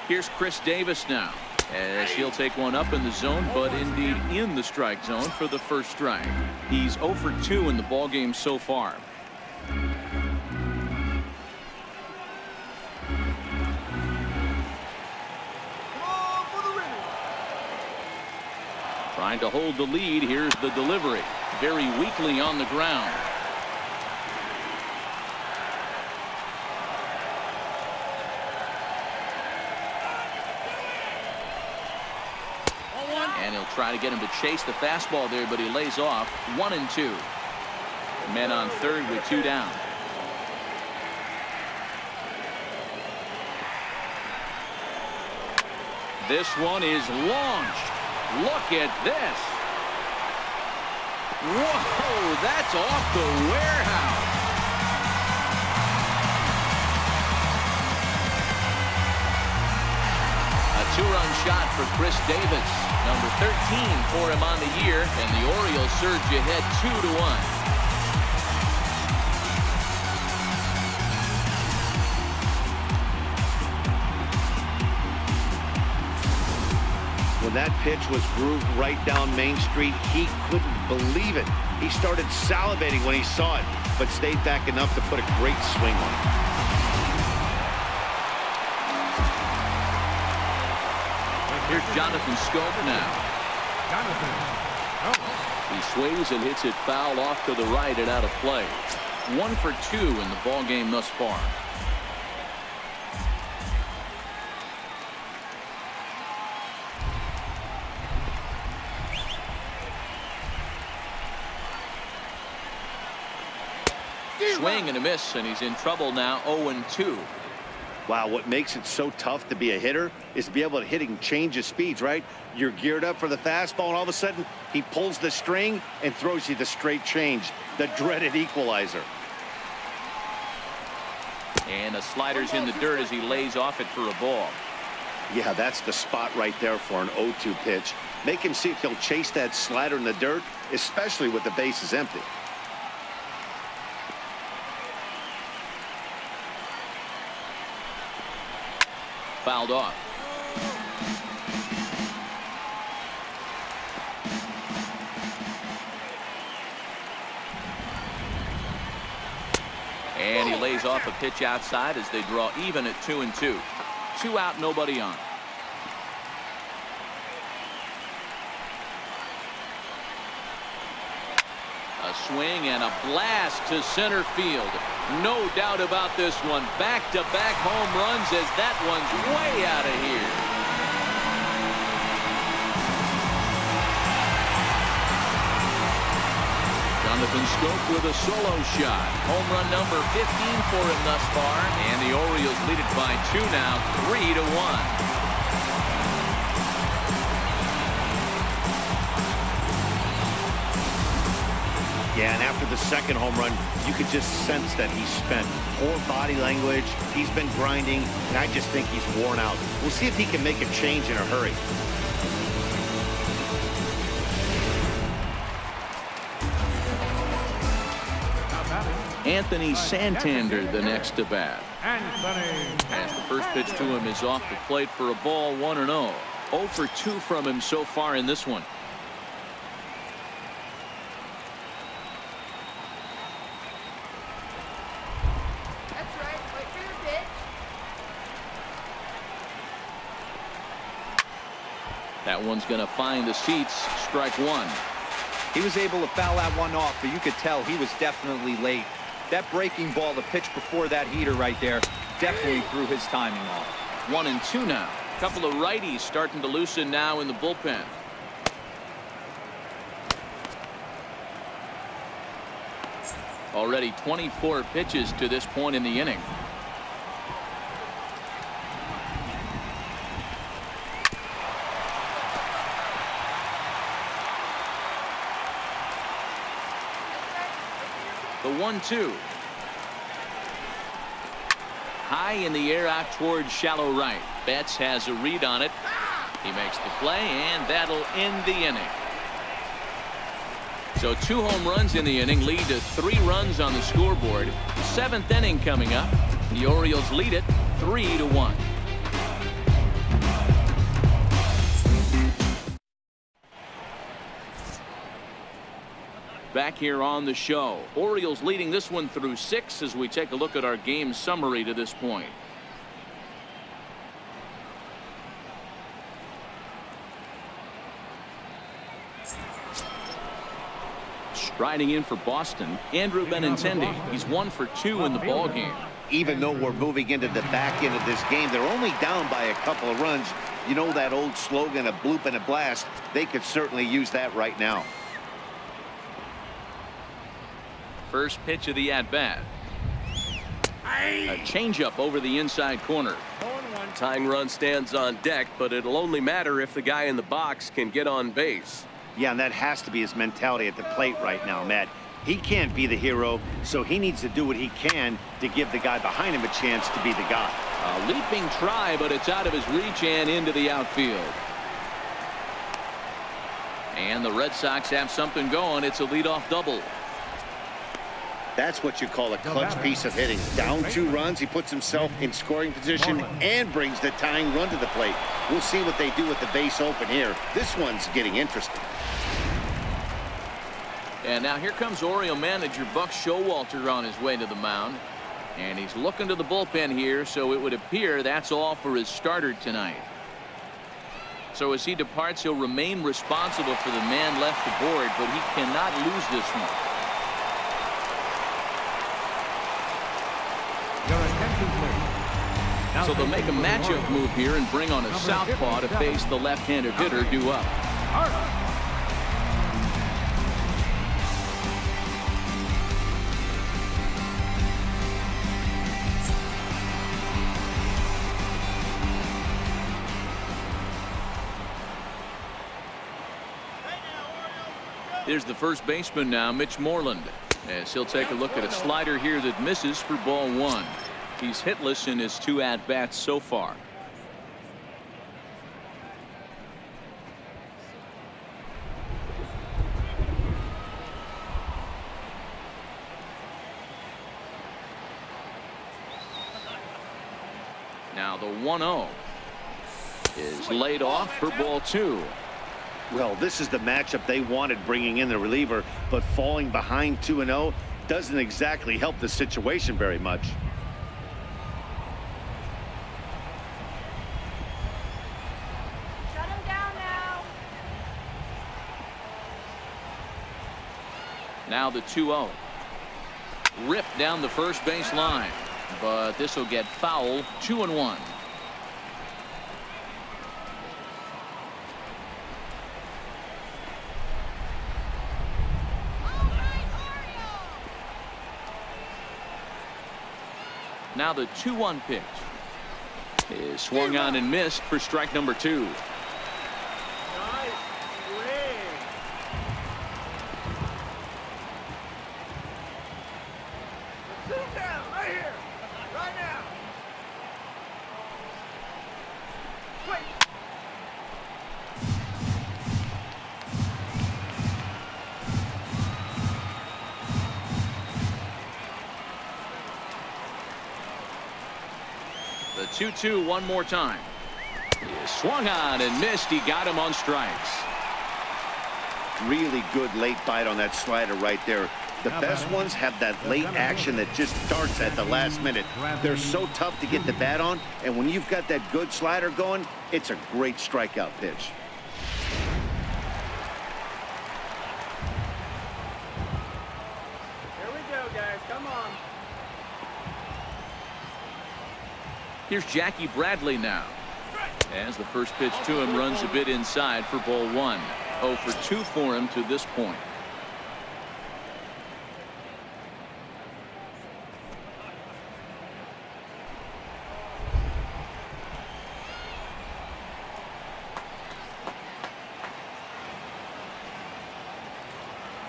Here's Chris Davis now. as he'll take one up in the zone, but indeed in the strike zone for the first strike. He's 0 for 2 in the ballgame so far. Trying to hold the lead. Here's the delivery. Very weakly on the ground. And he'll try to get him to chase the fastball there, but he lays off. 1-2. Men on third with 2 down. This one is launched. Look at this. Whoa, that's off the warehouse. A 2-run shot for Chris Davis. Number 13 for him on the year, and the Orioles surge ahead 2-1. When that pitch was grooved right down Main Street, he couldn't believe it. He started salivating when he saw it, but stayed back enough to put a great swing on it. Here's Jonathan Scope now. He swings and hits it foul off to the right and out of play. 1 for 2 in the ball game thus far. Swing and a miss, and he's in trouble now. 0-2. Wow, what makes it so tough to be a hitter is to be able to hit and change his speeds, right? You're geared up for the fastball, and all of a sudden, he pulls the string and throws you the straight change, the dreaded equalizer. And a slider's in the dirt as he lays off it for a ball. Yeah, that's the spot right there for an 0-2 pitch. Make him see if he'll chase that slider in the dirt, especially with the bases empty. Fouled off. And he lays off a pitch outside as they draw even at 2-2. 2 out, nobody on. A swing and a blast to center field. No doubt about this one. Back-to-back home runs as that one's way out of here. Jonathan Scope with a solo shot. Home run number 15 for him thus far. And the Orioles lead it by 2 now, 3-1. Yeah, and after the second home run, you could just sense that he's spent. Poor body language, he's been grinding, and I just think he's worn out. We'll see if he can make a change in a hurry. Anthony Santander the next to bat. Anthony. As the first pitch to him is off the plate for a ball, 1-0. 0 for 2 from him so far in this one. That one's going to find the seats. Strike 1. He was able to foul that one off, but you could tell he was definitely late. That breaking ball, the pitch before that heater right there, definitely threw his timing off. 1-2 now. A couple of righties starting to loosen now in the bullpen. Already 24 pitches to this point in the inning. The 1-2. High in the air out towards shallow right. Betts has a read on it. He makes the play, and that'll end the inning. So 2 home runs in the inning lead to 3 runs on the scoreboard. 7th inning coming up. The Orioles lead it 3-1. back here on the show. Orioles leading this one through 6 as we take a look at our game summary to this point. Striding in for Boston, Andrew Benintendi. He's 1 for 2 in the ball game. Even though we're moving into the back end of this game, they're only down by a couple of runs. You know that old slogan, a bloop and a blast. They could certainly use that right now. First pitch of the at-bat. A changeup over the inside corner. Tying run stands on deck, but it'll only matter if the guy in the box can get on base. Yeah, and that has to be his mentality at the plate right now, Matt. He can't be the hero, so he needs to do what he can to give the guy behind him a chance to be the guy. A leaping try, but it's out of his reach and into the outfield. And the Red Sox have something going. It's a leadoff double. That's what you call a clutch piece of hitting. Down 2 runs, he puts himself in scoring position and brings the tying run to the plate. We'll see what they do with the base open here. This one's getting interesting. And now here comes Oriole manager Buck Showalter on his way to the mound. And he's looking to the bullpen here, so it would appear that's all for his starter tonight. So as he departs, he'll remain responsible for the man left aboard, but he cannot lose this one. Your attention, please. Now So they'll make a matchup move here and bring on a southpaw to face the left-handed hitter due up. Here's the first baseman now, Mitch Moreland, as he'll take a look at a slider here that misses for ball 1. He's hitless in his 2 at-bats so far. Now the 1-0 is laid off for ball 2. Well, this is the matchup they wanted, bringing in the reliever, but falling behind 2-0 doesn't exactly help the situation very much. Shut him down now. Now the 2-0. Ripped down the first base line, but this will get foul. 2-1. Now the 2-1 pitch is swung on and missed for strike number 2. Nice swing. Sit him down right here. Right now. Wait. The 2-2 one more time. He is swung on and missed. He got him on strikes. Really good late bite on that slider right there. The best ones have that late action that just starts at the last minute. They're so tough to get the bat on, and when you've got that good slider going, it's a great strikeout pitch. Here we go, guys. Come on. Here's Jackie Bradley now, as the first pitch to him runs a bit inside for ball 1. 0 for 2 for him to this point.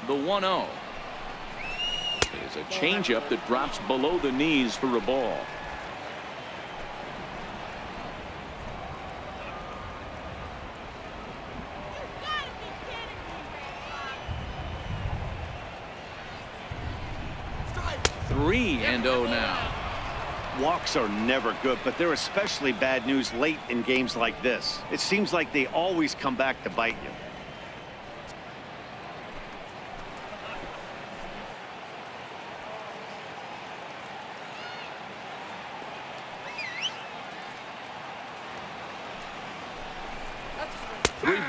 The 1-0 is a changeup that drops below the knees for a ball. Three and 0 now. Walks are never good, but they're especially bad news late in games like this. It seems like they always come back to bite you.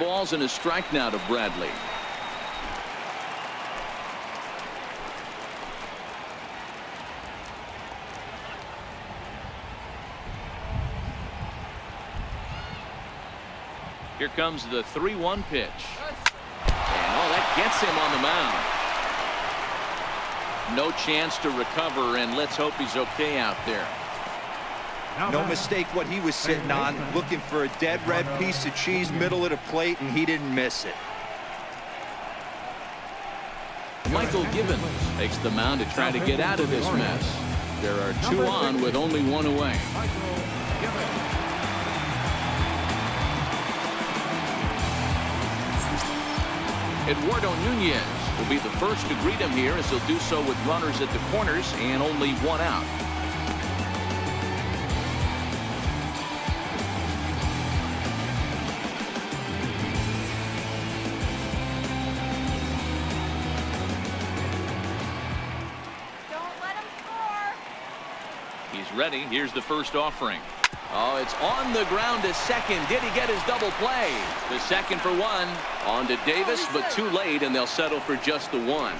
balls and a strike now to Bradley. Here comes the 3-1 pitch. And oh, that gets him on the mound. No chance to recover, and let's hope he's okay out there. No mistake what he was sitting on, looking for a dead red piece of cheese middle of the plate, and he didn't miss it. Michael Gibbons takes the mound to try to get out of this mess. There are 2 on with only 1 away. Eduardo Nunez will be the first to greet him here, as he'll do so with runners at the corners and only 1 out. Don't let him score. He's ready. Here's the first offering. Oh, it's on the ground to second. Did he get his double play? The second for 1. On to Davis, but too late, and they'll settle for just the 1.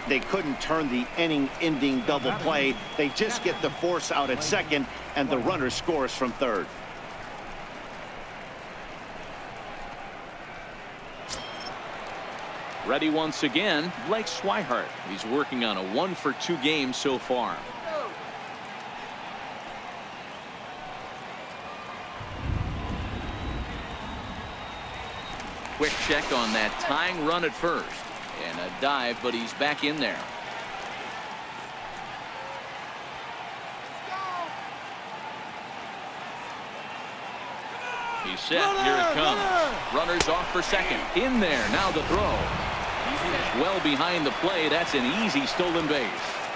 They couldn't turn the inning-ending double play. They just get the force out at second, and the runner scores from third. Ready once again, Blake SWIHART. He's working on a 1-for-2 game so far. Quick check on that tying run at first. And a dive, but he's back in there. He's set. Here it comes. Runners off for second. In there. Now the throw. Well behind the play. That's an easy stolen base.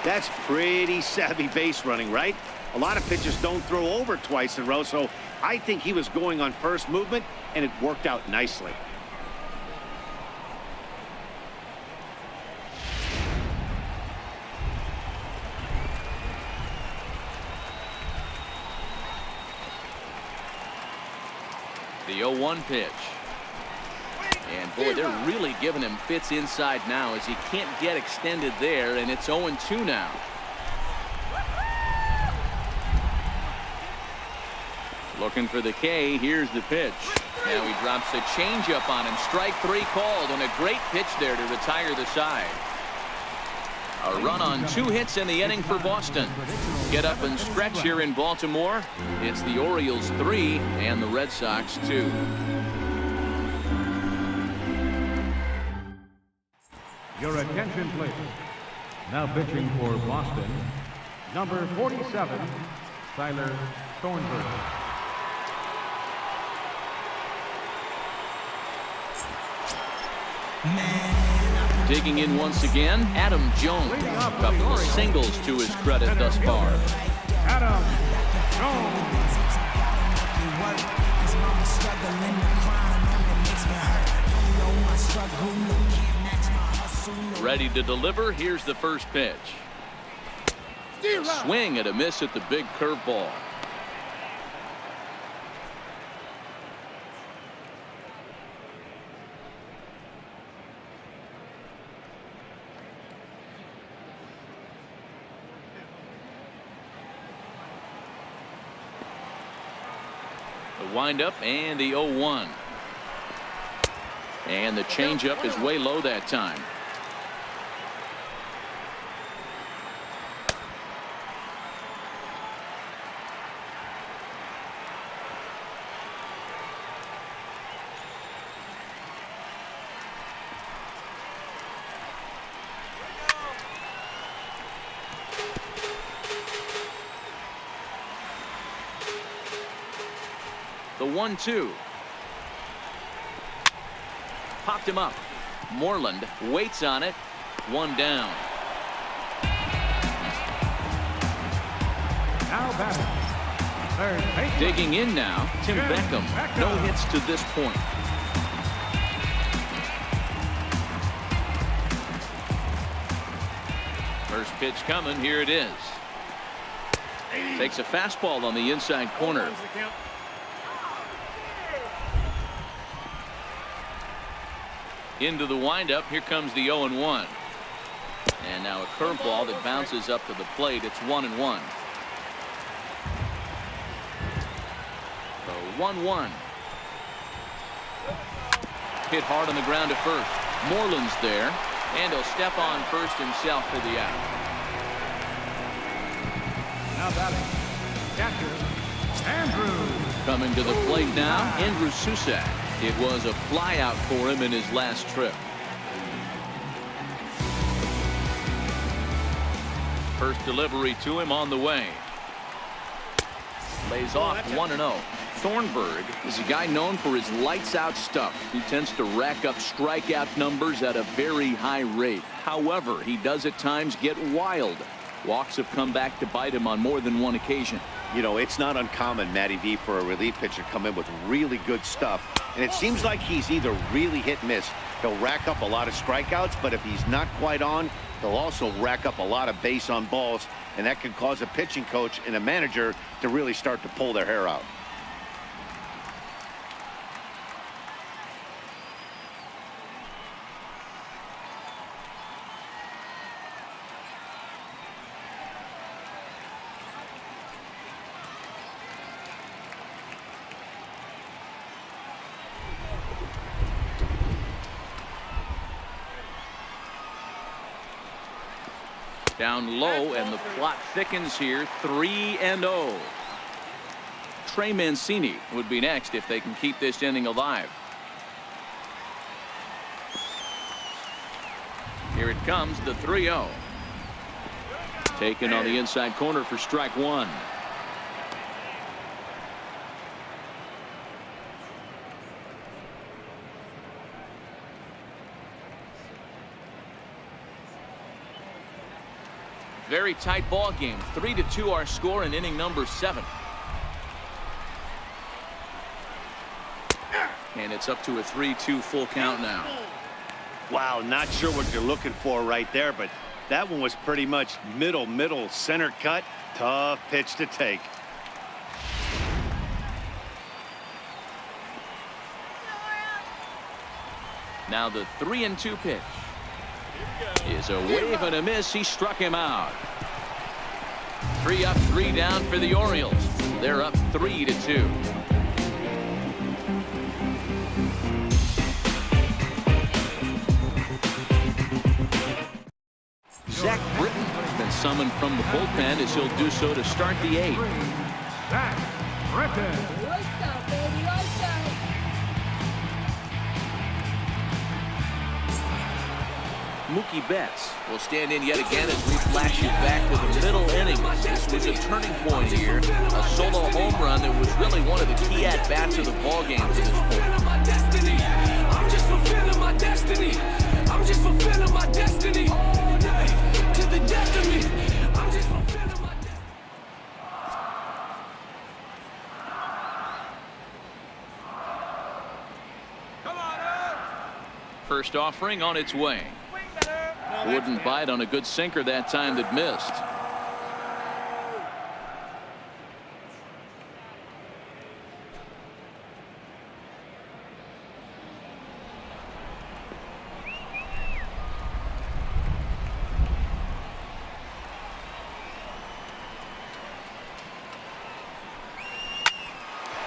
That's pretty savvy base running, right? A lot of pitchers don't throw over twice in a row, so I think he was going on first movement, and it worked out nicely. The 0-1 pitch. And boy, they're really giving him fits inside now, as he can't get extended there, and it's 0-2 now. Looking for the K. Here's the pitch. Now he drops a changeup on him. Strike 3 called, and a great pitch there to retire the side. A run on 2 hits in the inning for Boston. Get up and stretch here in Baltimore. It's the Orioles 3 and the Red Sox 2. Your attention, please. Now pitching for Boston, number 47, Tyler Thornburg. Digging in once again, Adam Jones. A couple of singles to his credit thus far. Adam Jones. Ready to deliver. Here's the first pitch. Swing and a miss at the big curveball. The windup and the 0-1. And the changeup is way low that time. The 1-2. Popped him up. Moreland waits on it. 1 down. Now batting. Third baseman. Digging in now, Tim Beckham. No hits to this point. First pitch coming. Here it is. Takes a fastball on the inside corner. Into the windup. Here comes the 0-1. And now a curveball that bounces up to the plate. It's 1-1. So 1-1. Hit hard on the ground to first. Moreland's there, and he'll step on first himself for the out. Now batting, catcher, Andrew. Coming to the plate now, Andrew SUSAC. It was a flyout for him in his last trip. First delivery to him on the way. Lays off 1-0. Thornburg is a guy known for his lights-out stuff. He tends to rack up strikeout numbers at a very high rate. However, he does at times get wild. Walks have come back to bite him on more than one occasion. You know, it's not uncommon, Matty V, for a relief pitcher to come in with really good stuff. And it seems like he's either really hit and miss. He'll rack up a lot of strikeouts, but if he's not quite on, he'll also rack up a lot of base on balls. And that can cause a pitching coach and a manager to really start to pull their hair out. Down low, and the plot thickens here. 3-0. TREY MANCINI would be next if they can keep this inning alive. Here it comes, the 3-0. Taken on the inside corner for strike one. Very tight ball game. 3-2 our score in inning number 7. And it's up to a 3-2 full count now. Wow, not sure what you're looking for right there, but that one was pretty much middle center cut. Tough pitch to take. Now the 3-2 pitch is a wave and a miss. He struck him out. 3 up, 3 down for the Orioles. They're up 3-2. Zach Britton has been summoned from the bullpen as he'll do so to start the 8th. Zach Britton. Lights out, baby, lights out. Mookie Betts will stand in yet again as we flash you back to the middle innings. This was a turning point here. A solo home run that was really one of the key at-bats of the ballgame to this point. I'm just fulfilling my destiny. I'm just fulfilling my destiny. All day to the death of me. I'm just fulfilling my destiny. Come on, Earl. First offering on its way. Wouldn't bite on a good sinker that time that missed.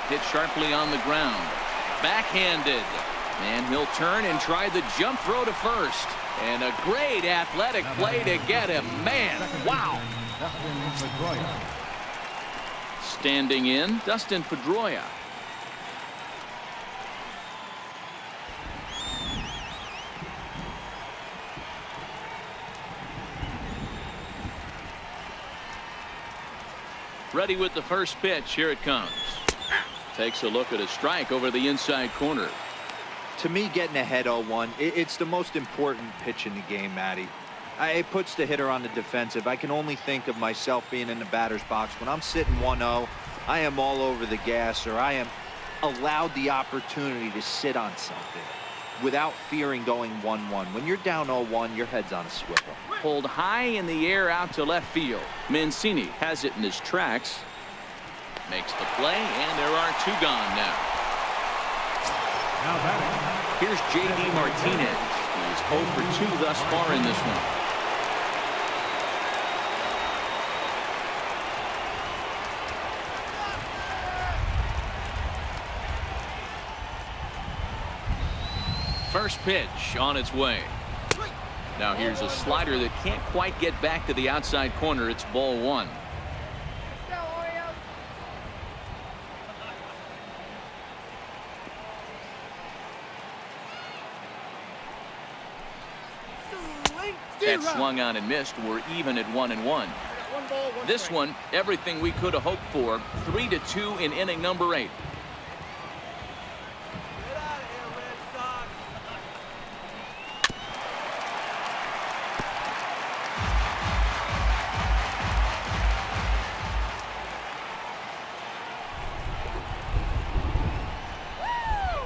Hit sharply on the ground. Backhanded. And he'll turn and try the jump throw to first. And a great athletic play to get him. Man, wow. Dustin Pedroia. Standing in, Dustin Pedroia. Ready with the first pitch. Here it comes. Takes a look at a strike over the inside corner. To me, getting ahead 0-1, it's the most important pitch in the game, Matty. It puts the hitter on the defensive. I can only think of myself being in the batter's box. When I'm sitting 1-0, I am all over the gas, or I am allowed the opportunity to sit on something without fearing going 1-1. When you're down 0-1, your head's on a swivel. Pulled high in the air out to left field. Mancini has it in his tracks. Makes the play, and there are 2 gone now. Now batting, Here's J.D. Martinez. He's 0 for 2 thus far in this one. First pitch on its way. Now here's a slider that can't quite get back to the outside corner. It's ball 1. That swung on and missed. We're even at 1-1. This one, everything we could have hoped for. 3-2 in inning number 8.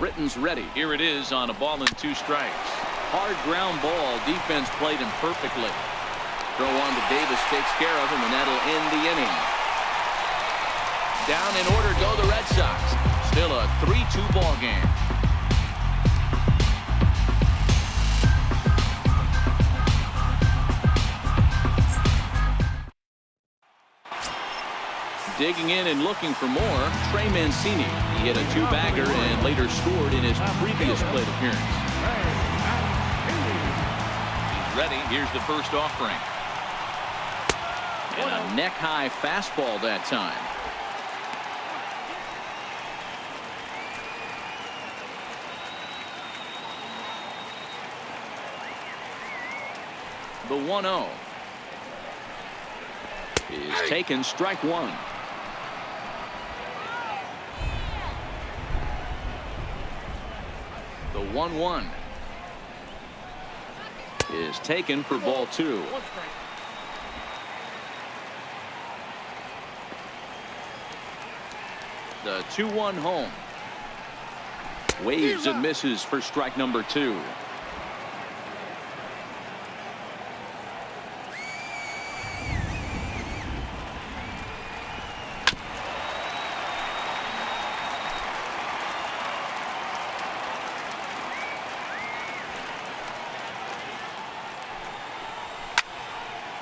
Britton's ready. Here it is on a ball and 2 strikes. Hard ground ball. Defense played him perfectly. Throw on to Davis takes care of him, and that'll end the inning. Down in order go the Red Sox. Still a 3-2 ball game. Digging in and looking for more, Trey Mancini. He hit a 2-bagger and later scored in his previous plate appearance. He's ready. Here's the first offering. And a neck-high fastball that time. The 1-0 is taken, strike 1. The 1-1 is taken for ball 2. The 2-1 home. Waves and misses for strike number 2.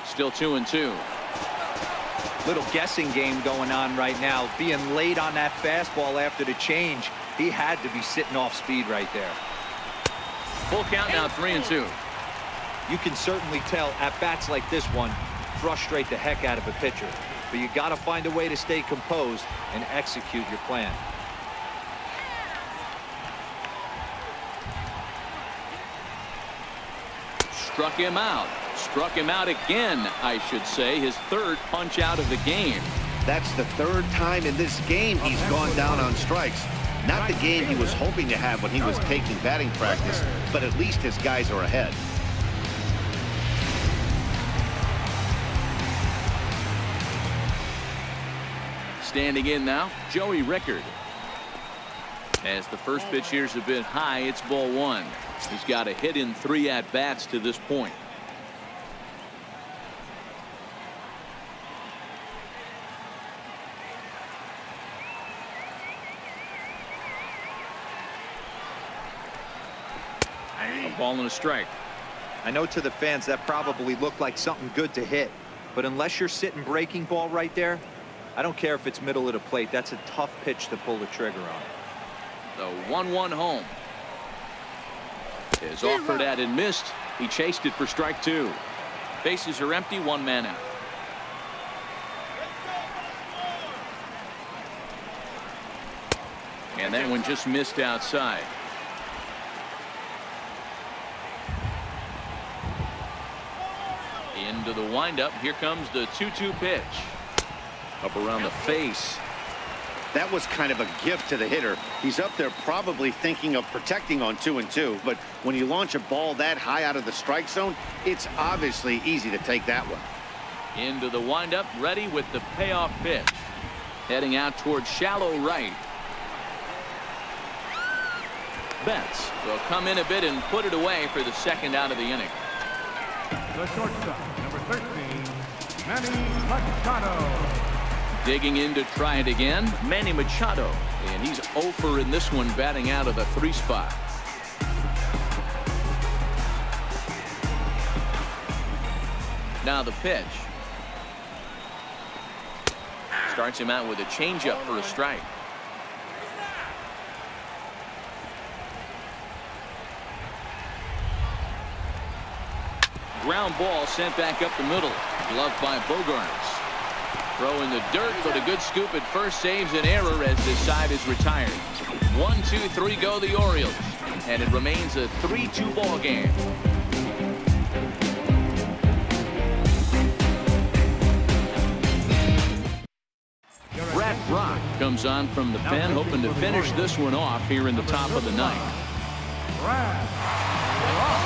Still 2-2. Little guessing game going on right now. Being late on that fastball after the change. He had to be sitting off speed right there. Full count now, 3-2. You can certainly tell at bats like this one frustrate the heck out of a pitcher. But you got to find a way to stay composed and execute your plan. Struck him out. Struck him out again, I should say. His 3rd punch out of the game. That's the 3rd time in this game he's gone down on strikes. Not the game he was hoping to have when he was taking batting practice, but at least his guys are ahead. Standing in now, Joey Rickard. As the first pitch here's a bit high, it's ball 1. He's got a hit in 3 at-bats to this point. A ball and a strike. I know to the fans that probably looked like something good to hit, but unless you're sitting breaking ball right there, I don't care if it's middle of the plate. That's a tough pitch to pull the trigger on. The 1-1 home is offered at and missed. He chased it for strike 2. Bases are empty, 1 man out. And that one just missed outside. Into the windup. Here comes the 2-2 pitch. Up around the face. That was kind of a gift to the hitter. He's up there probably thinking of protecting on 2-2, but when you launch a ball that high out of the strike zone, it's obviously easy to take that one. Into the windup, ready with the payoff pitch. Heading out towards shallow right. Betts will come in a bit and put it away for the 2nd out of the inning. The shortstop, number 13, Manny Machado. Digging in to try it again, Manny Machado. And he's 0 for in this one, batting out of the 3 spot. Now the pitch. Starts him out with a changeup for a strike. Ground ball sent back up the middle. Gloved by Bogarts. Throw in the dirt, but a good scoop at first saves an error as this side is retired. 1, 2, 3 go the Orioles. And it remains a 3-2 ball game. Brad Brock comes on from the pen, hoping to finish this one off here in the top of the ninth. Brad Brock.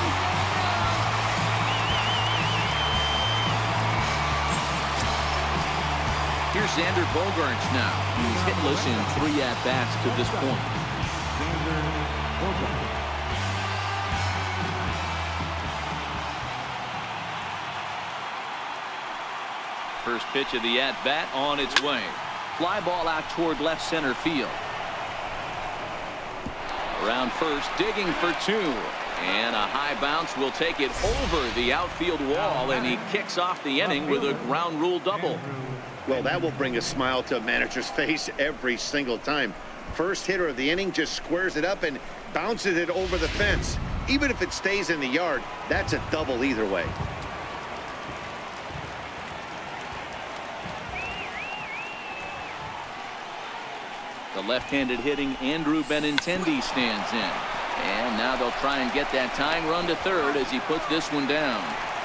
Here's Xander Bogaerts now. He's hitless in 3 at-bats to this point. Xander Bogaerts. First pitch of the at-bat on its way. Fly ball out toward left center field. Around first, digging for 2. And a high bounce will take it over the outfield wall, and he kicks off the inning with a ground rule double. Well, that will bring a smile to a manager's face every single time. First hitter of the inning just squares it up and bounces it over the fence. Even if it stays in the yard, that's a double either way. The left-handed hitting Andrew Benintendi stands in. And now they'll try and get that tying run to third as he puts this one down.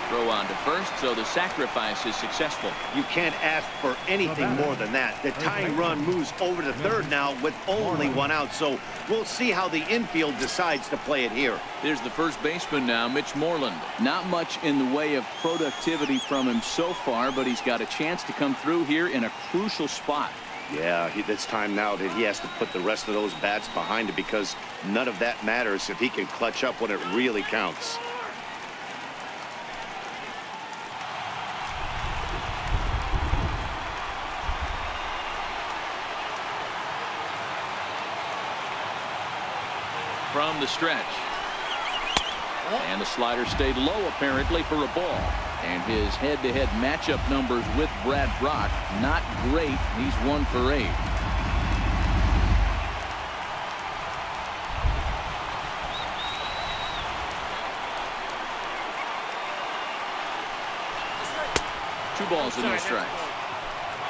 Throw on to first, so the sacrifice is successful. You can't ask for anything more than that. The tying run moves over to third now with only 1 out, so we'll see how the infield decides to play it here. There's the first baseman now, Mitch Moreland. Not much in the way of productivity from him so far, but he's got a chance to come through here in a crucial spot. Yeah, it's time now that he has to put the rest of those bats behind it, because none of that matters if he can clutch up when it really counts. From the stretch. And the slider stayed low apparently for a ball. And his head-to-head matchup numbers with Brad Brock, not great. He's 1 for 8. Two balls and no strikes.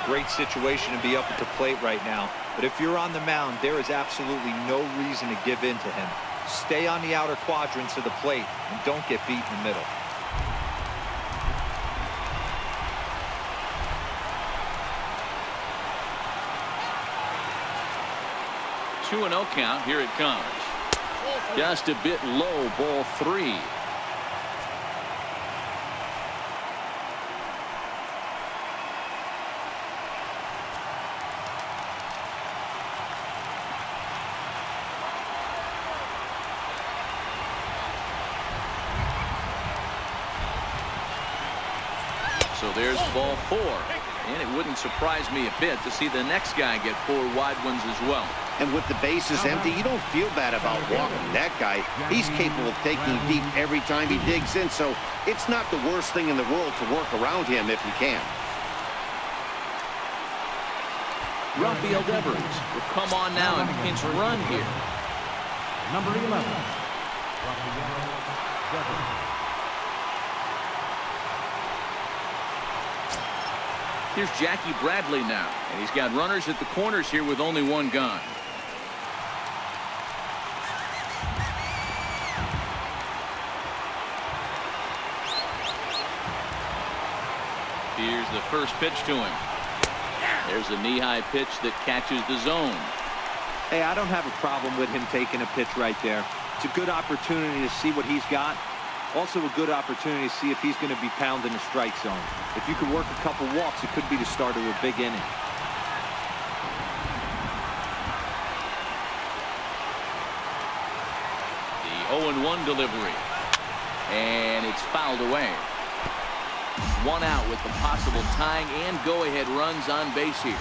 Great situation to be up at the plate right now. But if you're on the mound, there is absolutely no reason to give in to him. Stay on the outer quadrants of the plate and don't get beat in the middle. Two 2-0 count. Here it comes. Just a bit low. Ball 3. So there's ball 4. And it wouldn't surprise me a bit to see the next guy get 4 wide ones as well. And with the bases empty, you don't feel bad about walking that guy. He's capable of taking deep every time he digs in, so it's not the worst thing in the world to work around him if you can. Rafael Devers will come on now and pinch run here. Number 11. Rafael Devers. Here's Jackie Bradley now, and he's got runners at the corners here with only 1 gone. Here's the first pitch to him. There's a knee-high pitch that catches the zone. Hey, I don't have a problem with him taking a pitch right there. It's a good opportunity to see what he's got. Also a good opportunity to see if he's going to be pounding the strike zone. If you could work a couple walks, it could be the start of a big inning. The 0-1 delivery. And it's fouled away. 1 out with the possible tying and go-ahead runs on base here.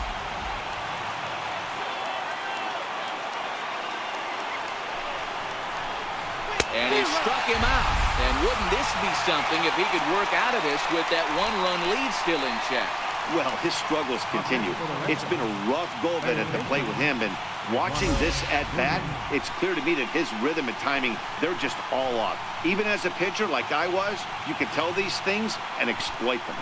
And he struck him out. And wouldn't this be something if he could work out of this with that one-run lead still in check? Well, his struggles continue. It's been a rough go of it at the plate with him, and watching this at bat, it's clear to me that his rhythm and timing, they're just all off. Even as a pitcher like I was, you can tell these things and exploit them.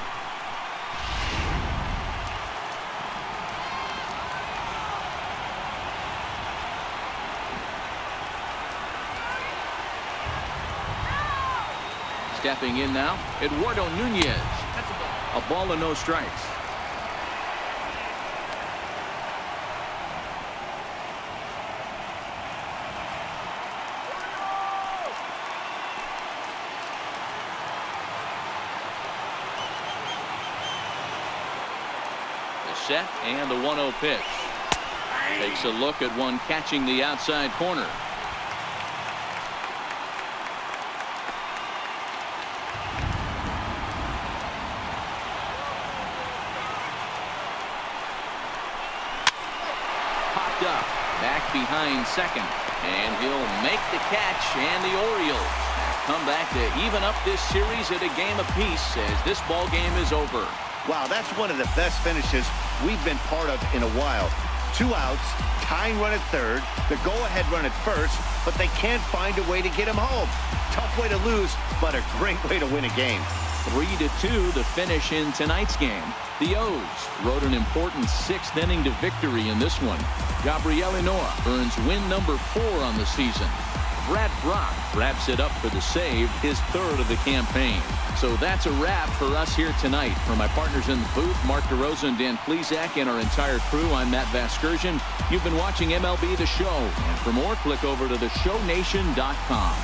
Stepping in now, Eduardo Nunez. That's a ball. A ball and no strikes. The set and the 1-0 pitch. Takes a look at one catching the outside corner. Up back behind second, and he'll make the catch, and the Orioles come back to even up this series at a game apiece as this ball game is over. Wow, that's one of the best finishes we've been part of in a while. 2 outs, tying run at third, the go-ahead run at first, but they can't find a way to get him home. Tough way to lose, but a great way to win a game. 3-2 the finish in tonight's game. The O's rode an important 6th inning to victory in this one. Gabriel Hinoa earns win number 4 on the season. Brad Brock wraps it up for the save, his 3rd of the campaign. So that's a wrap for us here tonight. For my partners in the booth, Mark DeRosa and Dan Plesac, and our entire crew, I'm Matt Vasgersian. You've been watching MLB The Show. And for more, click over to theshownation.com.